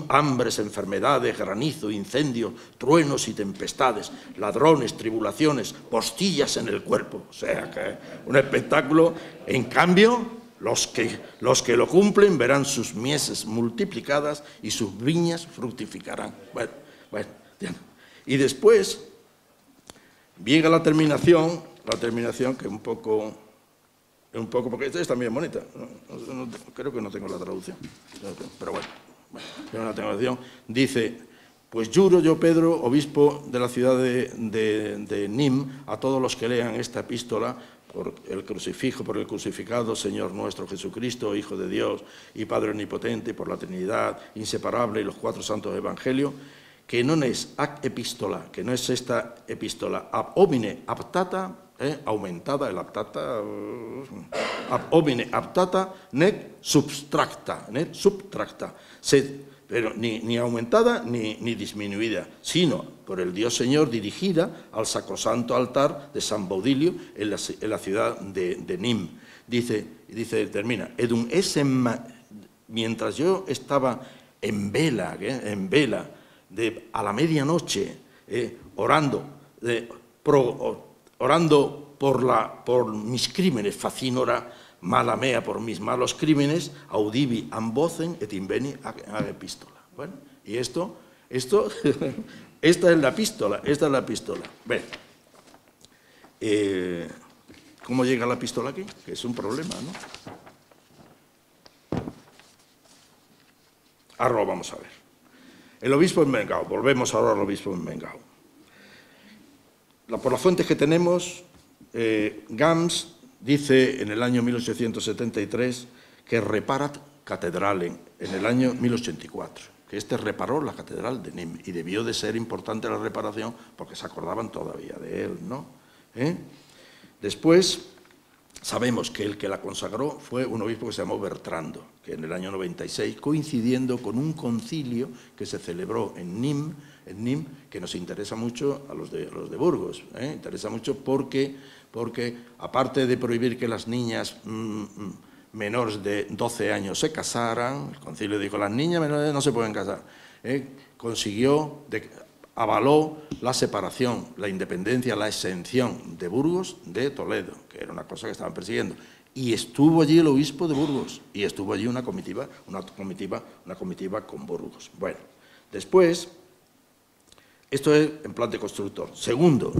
A: hambres, enfermedades, granizo, incendios, truenos y tempestades, ladrones, tribulaciones, postillas en el cuerpo. O sea que un espectáculo. En cambio, los que lo cumplen verán sus mieses multiplicadas y sus viñas fructificarán. Bueno. Y después llega la terminación que es un poco, porque esta es también bonita. Creo que no tengo la traducción, pero bueno, tengo la traducción. Dice: pues juro yo, Pedro, obispo de la ciudad de Nîmes, a todos los que lean esta epístola, por el crucificado Señor nuestro Jesucristo, Hijo de Dios y Padre omnipotente, por la Trinidad inseparable y los 4 santos evangelios, que non es ac epístola, que no es esta epístola ab homine aptata, aumentada, el aptata, ab homine aptata, nec subtracta, pero ni aumentada ni disminuida, sino por el Dios Señor dirigida al sacrosanto altar de San Baudilio en la ciudad de Nîmes. Termina, edum esem, mientras yo estaba en vela, a la medianoche, orando por mis crímenes, facinora mala mea, por mis malos crímenes, audivi ambocen et inveni a epístola. Bueno, y esta es la epístola, Ven, ¿cómo llega la epístola aquí? Que es un problema, ¿no? Ahora lo vamos a ver. El obispo en Mengao, volvemos ahora al obispo en Mengao. Por las fuentes que tenemos, Gams dice en el año 1873 que reparat catedralen en el año 1084, que reparó la catedral de Nîmes, y debió de ser importante la reparación porque se acordaban todavía de él, ¿no? Después sabemos que el que la consagró fue un obispo que se llamó Bertrando, que en el año 96, coincidiendo con un concilio que se celebró en Nîmes, que nos interesa mucho a los de Burgos, interesa mucho porque aparte de prohibir que las niñas menores de 12 años se casaran, el concilio dijo: las niñas menores no se pueden casar, avaló la separación, la independencia, la exención de Burgos de Toledo, que era una cosa que estaban persiguiendo. Y estuvo allí el obispo de Burgos, y estuvo allí una comitiva con Burgos. Bueno, después, esto es en plan de constructor. Segundo,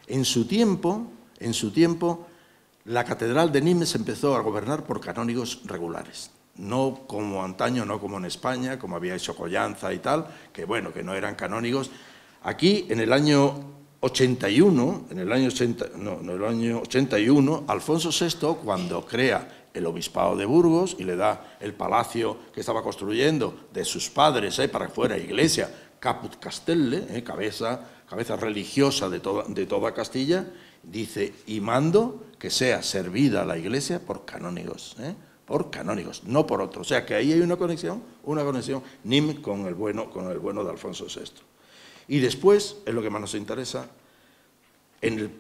A: en su tiempo, la catedral de Nîmes se empezó a gobernar por canónigos regulares. No como antaño, no como en España, como había hecho Collanza y tal, que bueno, que no eran canónigos. Aquí, en el año 81, Alfonso VI, cuando crea el obispado de Burgos y le da el palacio que estaba construyendo de sus padres para que fuera iglesia, caput castelle, cabeza religiosa de toda Castilla, dice, y mando que sea servida la Iglesia por canónigos, no por otros. O sea que ahí hay una conexión, Nim con el bueno de Alfonso VI. Y después, es lo que más nos interesa, en el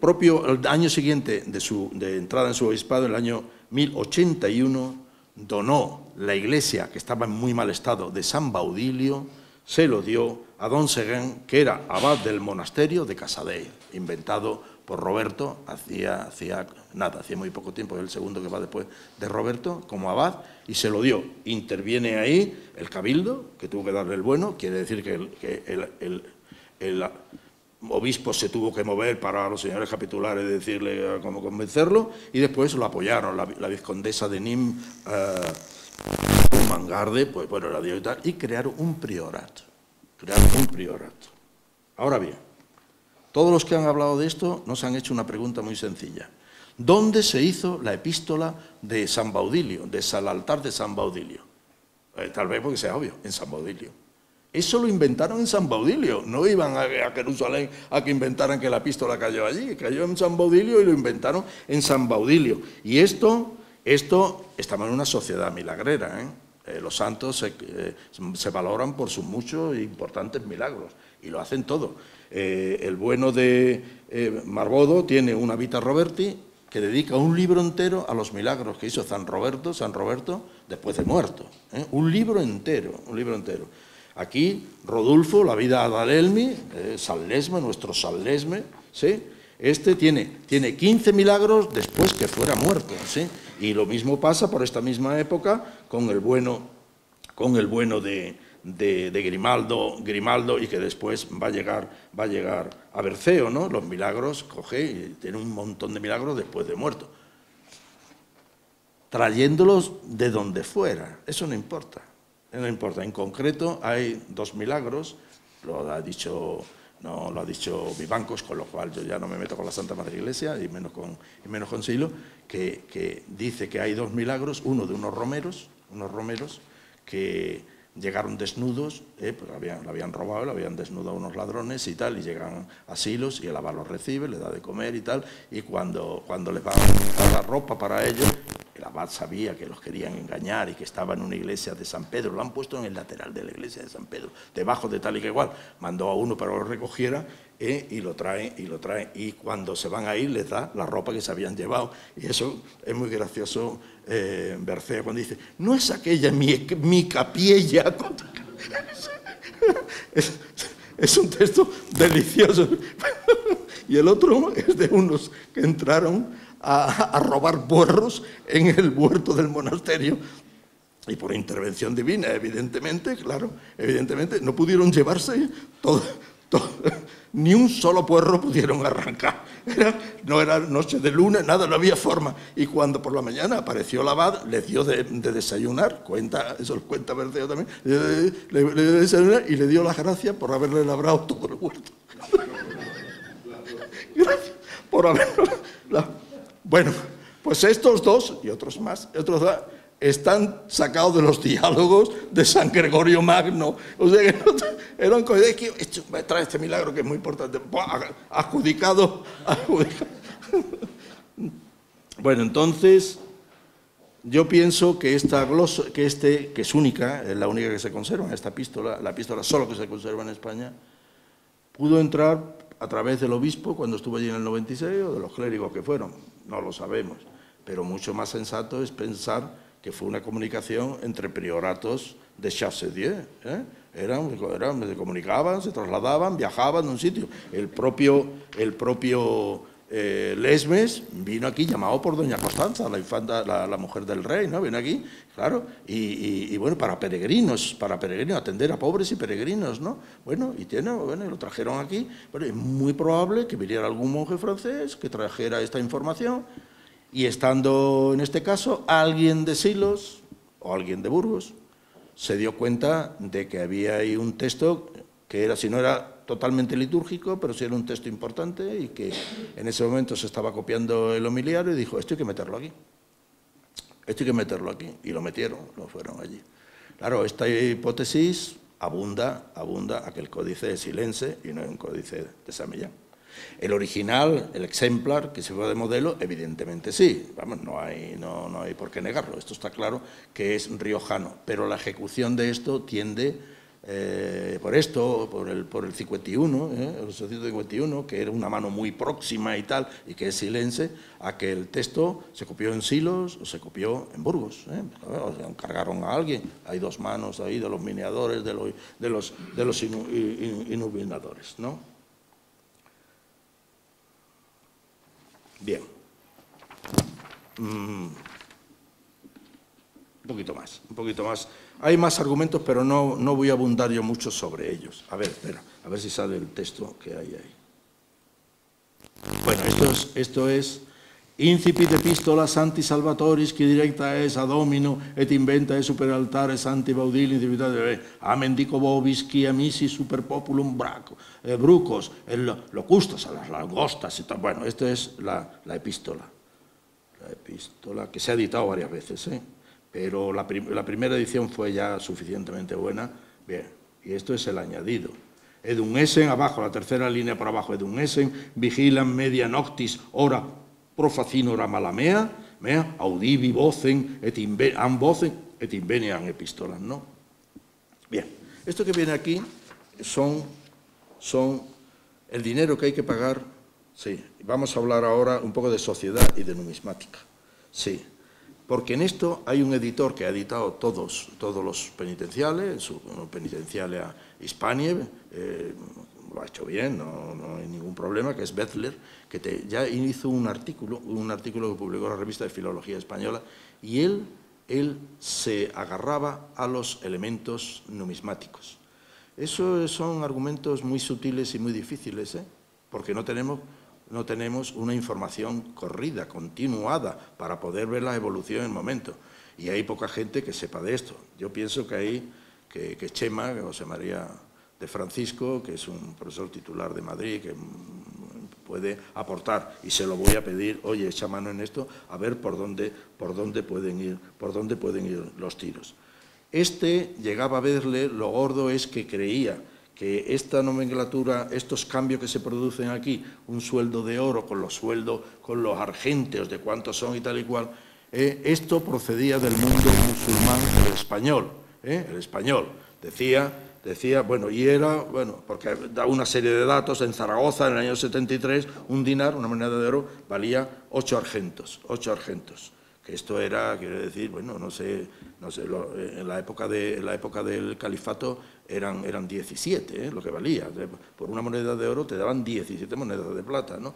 A: año siguiente de entrada en su obispado, en el año 1081, donó la iglesia, que estaba en muy mal estado, de San Baudilio, se lo dio a don Seguin, que era abad del monasterio de Casadei, inventado por Roberto hacía muy poco tiempo, el segundo que va después de Roberto, como abad, y se lo dio. Interviene ahí el cabildo, que tuvo que darle el bueno, quiere decir que el obispo se tuvo que mover para los señores capitulares y decirle cómo convencerlo, y después lo apoyaron, la vizcondesa de Nim, Mangarde, pues bueno, la dio y tal, y crearon un priorato. Ahora bien, todos los que han hablado de esto nos han hecho una pregunta muy sencilla. ¿Dónde se hizo la epístola de San Baudilio, del altar de San Baudilio? Tal vez porque sea obvio, en San Baudilio. Eso lo inventaron en San Baudilio, no iban a Jerusalén a que inventaran que la epístola cayó allí, cayó en San Baudilio y lo inventaron en San Baudilio. Y esto estamos en una sociedad milagrera, los santos se valoran por sus muchos e importantes milagros, y lo hacen todo. El bueno de Marbodo tiene una Vita Roberti que dedica un libro entero a los milagros que hizo San Roberto después de muerto. Un libro entero. Aquí, Rodulfo, la vida ad Alelmi, San Lesme, nuestro San Lesme, ¿sí? Este tiene 15 milagros después que fuera muerto, ¿sí? Y lo mismo pasa por esta misma época con el bueno de Grimaldo, y que después va a llegar a Berceo, ¿no? Los milagros, coge y tiene un montón de milagros después de muerto. Trayéndolos de donde fuera, eso no importa. En concreto hay 2 milagros, lo ha dicho Vivancos, con lo cual yo ya no me meto con la Santa Madre Iglesia, y menos con Silo, que dice que hay 2 milagros, uno de unos romeros que llegaron desnudos, pues lo habían robado, lo habían desnudado unos ladrones y tal, y llegan a Silos y el abad los recibe, le da de comer y tal, y cuando les va a dar la ropa para ellos, el abad sabía que los querían engañar y que estaba en una iglesia de San Pedro, lo han puesto en el lateral de la iglesia de San Pedro, debajo de tal y que igual, mandó a uno para que lo recogiera, y lo trae, y cuando se van a ir les da la ropa que se habían llevado, y eso es muy gracioso. Berceo cuando dice, no es aquella mi capiella, es un texto delicioso. Y el otro es de unos que entraron a robar puerros en el huerto del monasterio, y por intervención divina, evidentemente, no pudieron llevarse todo, ni un solo puerro pudieron arrancar. No era noche de luna, nada, no había forma. Y cuando por la mañana apareció el abad, les dio de desayunar, eso lo cuenta Berceo también, le dio de desayunar y le dio las gracias por haberle labrado todo el huerto. Gracias por haberlo. Bueno, pues estos 2 y otros más, están sacados de los diálogos de San Gregorio Magno. O sea, que eran cosas que trae este milagro que es muy importante, adjudicado. Bueno, entonces yo pienso que que es única, es la única que se conserva, esta epístola, la epístola solo que se conserva en España, pudo entrar a través del obispo cuando estuvo allí en el 96, o de los clérigos que fueron, no lo sabemos, pero mucho más sensato es pensar que fue una comunicación entre prioratos de Chassedieu, se comunicaban, se trasladaban, viajaban de un sitio. El propio Lesmes vino aquí llamado por doña Constanza, la infanta, la mujer del rey, ¿no? Vino aquí, claro, y bueno, para peregrinos, atender a pobres y peregrinos, ¿no? Bueno, y lo trajeron aquí. Bueno, es muy probable que viniera algún monje francés que trajera esta información, y estando en este caso alguien de Silos o alguien de Burgos se dio cuenta de que había ahí un texto que era, si no era totalmente litúrgico, pero sí era un texto importante, y que en ese momento se estaba copiando el homiliario, y dijo, esto hay que meterlo aquí, y lo metieron, lo fueron allí. Claro, esta hipótesis abunda aquel códice de Silense y no un códice de San Millán. El original, el exemplar, que sirve de modelo, evidentemente sí, vamos, no hay por qué negarlo, esto está claro que es riojano, pero la ejecución de esto tiende, por el 51, el 851, que era una mano muy próxima y tal, y que es Silense, a que el texto se copió en Silos o se copió en Burgos, o sea, encargaron a alguien, hay dos manos ahí de los miniadores, de los iluminadores, ¿no? Bien, un poquito más. Hay más argumentos, pero no voy a abundar yo mucho sobre ellos. A ver, espera, a ver si sale el texto que hay ahí. Bueno, esto es incipit epistola Santi Salvatoris, qui directa es a Domino, et inventa es super altare Santi Baudili, individuale, amen dico vobis, qui amisi super populum brucos, locustas, a las langostas y tal. Bueno, esto es la epístola. La epístola que se ha editado varias veces, pero la primera edición fue ya suficientemente buena. Bien, y esto es el añadido. Edum essen, abajo, la tercera línea por abajo, edum essen, vigilan media noctis, ora pro facinora malamea, audivi vocem et invenian epistolas, ¿no? Bien, esto que viene aquí son el dinero que hay que pagar. Sí, vamos a hablar ahora un poco de sociedad y de numismática. Sí, porque en esto hay un editor que ha editado todos los penitenciales, su penitencialia Hispanie, lo ha hecho bien, no hay ningún problema, que es Betzler, que ya hizo un artículo que publicó la revista de Filología Española, y él se agarraba a los elementos numismáticos. Esos son argumentos muy sutiles y muy difíciles, porque no tenemos una información corrida, continuada, para poder ver la evolución en el momento. Y hay poca gente que sepa de esto. Yo pienso que Chema, José María de Francisco, que es un profesor titular de Madrid, que puede aportar, y se lo voy a pedir, oye, echa mano en esto, a ver por dónde pueden ir los tiros. Llegaba a verle, lo gordo es que creía que esta nomenclatura, estos cambios que se producen aquí, un sueldo de oro con los sueldos, con los argenteos de cuántos son y tal y cual, esto procedía del mundo musulmán, el español. El español decía, bueno, y era, bueno, porque da una serie de datos, en Zaragoza en el año 73, un dinar, una moneda de oro, valía 8 argentos, que esto era, quiero decir, bueno, no sé, en la época del califato eran 17, lo que valía. Por una moneda de oro te daban 17 monedas de plata, ¿no?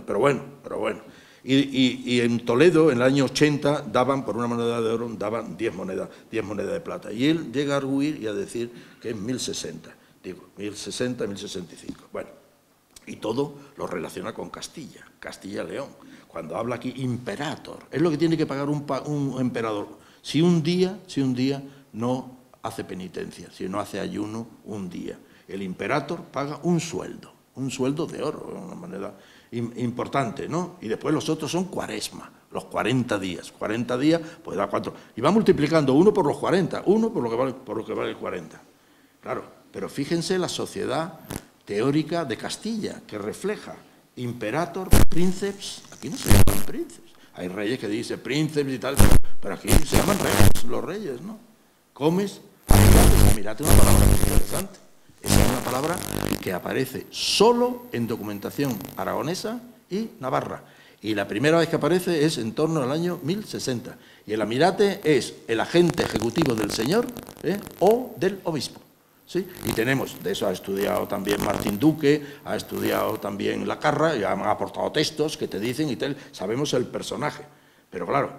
A: Pero bueno. Y en Toledo, en el año 80, daban, por una moneda de oro, daban 10 monedas de plata. Y él llega a arguir y a decir que es 1060. Digo, 1060, 1065. Bueno, y todo lo relaciona con Castilla, Castilla-León. Cuando habla aquí imperator, es lo que tiene que pagar un emperador. Si un día no hace penitencia, si no hace ayuno un día, el imperator paga un sueldo de oro, una moneda importante, ¿no? Y después los otros son cuaresma, los 40 días. 40 días, pues da 4. Y va multiplicando uno por los 40, uno por lo que vale el 40. Claro, pero fíjense la sociedad teórica de Castilla, que refleja imperator, princeps. Aquí no se llaman princeps. Hay reyes que dicen princeps y tal, pero aquí se llaman reyes, los reyes, ¿no? Comes, mirate una palabra muy interesante. Esa es una palabra que aparece solo en documentación aragonesa y navarra. Y la primera vez que aparece es en torno al año 1060. Y el amirate es el agente ejecutivo del señor o del obispo. ¿Sí? Y tenemos, de eso ha estudiado también Martín Duque, ha estudiado también Lacarra, y han aportado textos que te dicen y tal, sabemos el personaje. Pero claro,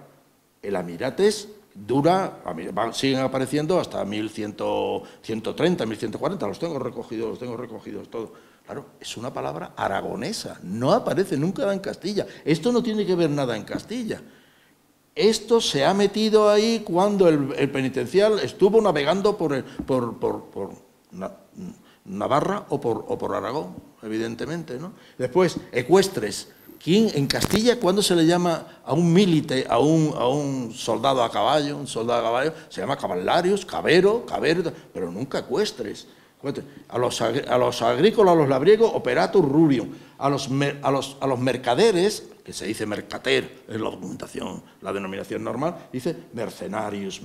A: el amirate siguen apareciendo hasta 1130, 1140, los tengo recogidos todos. Claro, es una palabra aragonesa, no aparece nunca en Castilla. Esto no tiene que ver nada en Castilla. Esto se ha metido ahí cuando el penitencial estuvo navegando por Navarra o por Aragón, evidentemente, ¿no? Después, ecuestres, ¿Quién en Castilla, cuándo se le llama a un milite, a un soldado a caballo, se llama cavalarius, cabero, pero nunca ecuestres? A los agrícolas, a los labriegos, operatus rurium. A los mercaderes, que se dice mercater en la documentación, la denominación normal, dice mercenarius.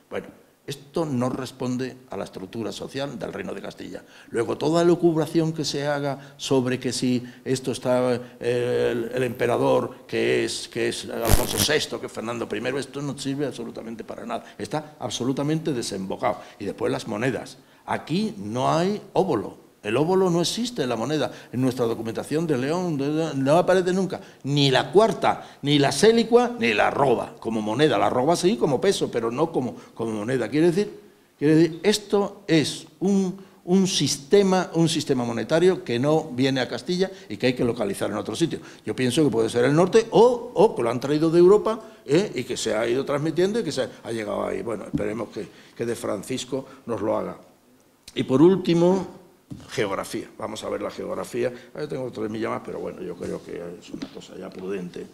A: Bueno, esto no responde a la estructura social del Reino de Castilla. Luego, toda elucubración que se haga sobre que si esto está el emperador, que es Alfonso VI, que es Fernando I, esto no sirve absolutamente para nada. Está absolutamente desembocado. Y después las monedas. Aquí no hay óbolo. El óbolo no existe en la moneda. En nuestra documentación de León no aparece nunca. Ni la cuarta, ni la sélicua, ni la arroba como moneda. La arroba sí como peso, pero no como moneda. Quiere decir, esto es un sistema monetario que no viene a Castilla y que hay que localizar en otro sitio. Yo pienso que puede ser el norte o que lo han traído de Europa y que se ha ido transmitiendo y que se ha llegado ahí. Bueno, esperemos que de Francisco nos lo haga. Y por último, geografía. Vamos a ver la geografía. Yo tengo 3 millas más, pero bueno, yo creo que es una cosa ya prudente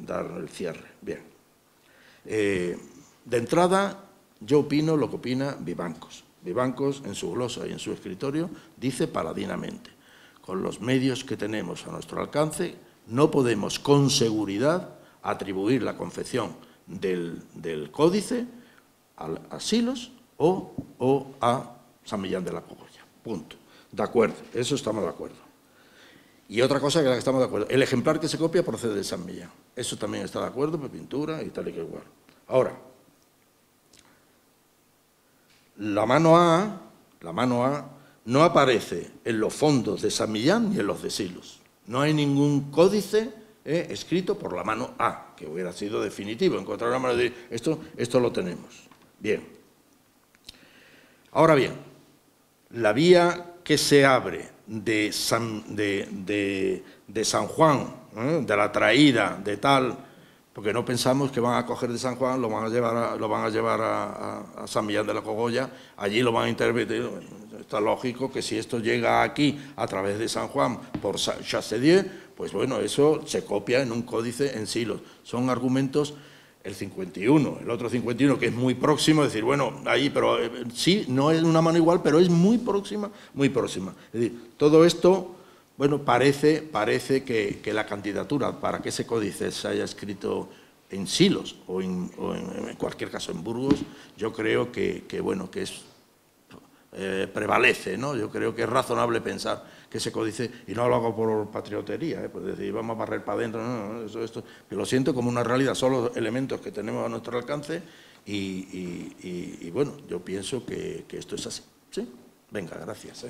A: dar el cierre. Bien. De entrada, yo opino lo que opina Vivancos. Vivancos, en su glosa y en su escritorio, dice paladinamente: con los medios que tenemos a nuestro alcance, no podemos con seguridad atribuir la confección del códice a Silos o a San Millán de la Cogolla. Punto. De acuerdo, eso estamos de acuerdo. Y otra cosa que la que estamos de acuerdo, el ejemplar que se copia procede de San Millán. Eso también está de acuerdo, por pintura y tal y que igual. Ahora, la mano A no aparece en los fondos de San Millán ni en los de Silos. No hay ningún códice escrito por la mano A, que hubiera sido definitivo. Encontrar una mano de esto lo tenemos. Bien. Ahora bien, la vía que se abre de San Juan, de la traída de tal, porque no pensamos que van a coger de San Juan, lo van a llevar a San Millán de la Cogolla, allí lo van a interpretar. Está lógico que si esto llega aquí a través de San Juan por Chassedieu, pues bueno, eso se copia en un códice en Silos. Son argumentos. El 51, el otro 51, que es muy próximo, es decir, bueno, ahí, pero sí, no es una mano igual, pero es muy próxima, muy próxima. Es decir, todo esto, bueno, parece que la candidatura para que ese códice se haya escrito en Silos o en cualquier caso en Burgos, yo creo que bueno, que es prevalece, ¿no? Yo creo que es razonable pensar que ese códice, y no lo hago por patriotería, pues decir, vamos a barrer para adentro, no, esto, que lo siento como una realidad, son los elementos que tenemos a nuestro alcance y bueno, yo pienso que esto es así, ¿sí? Venga, gracias.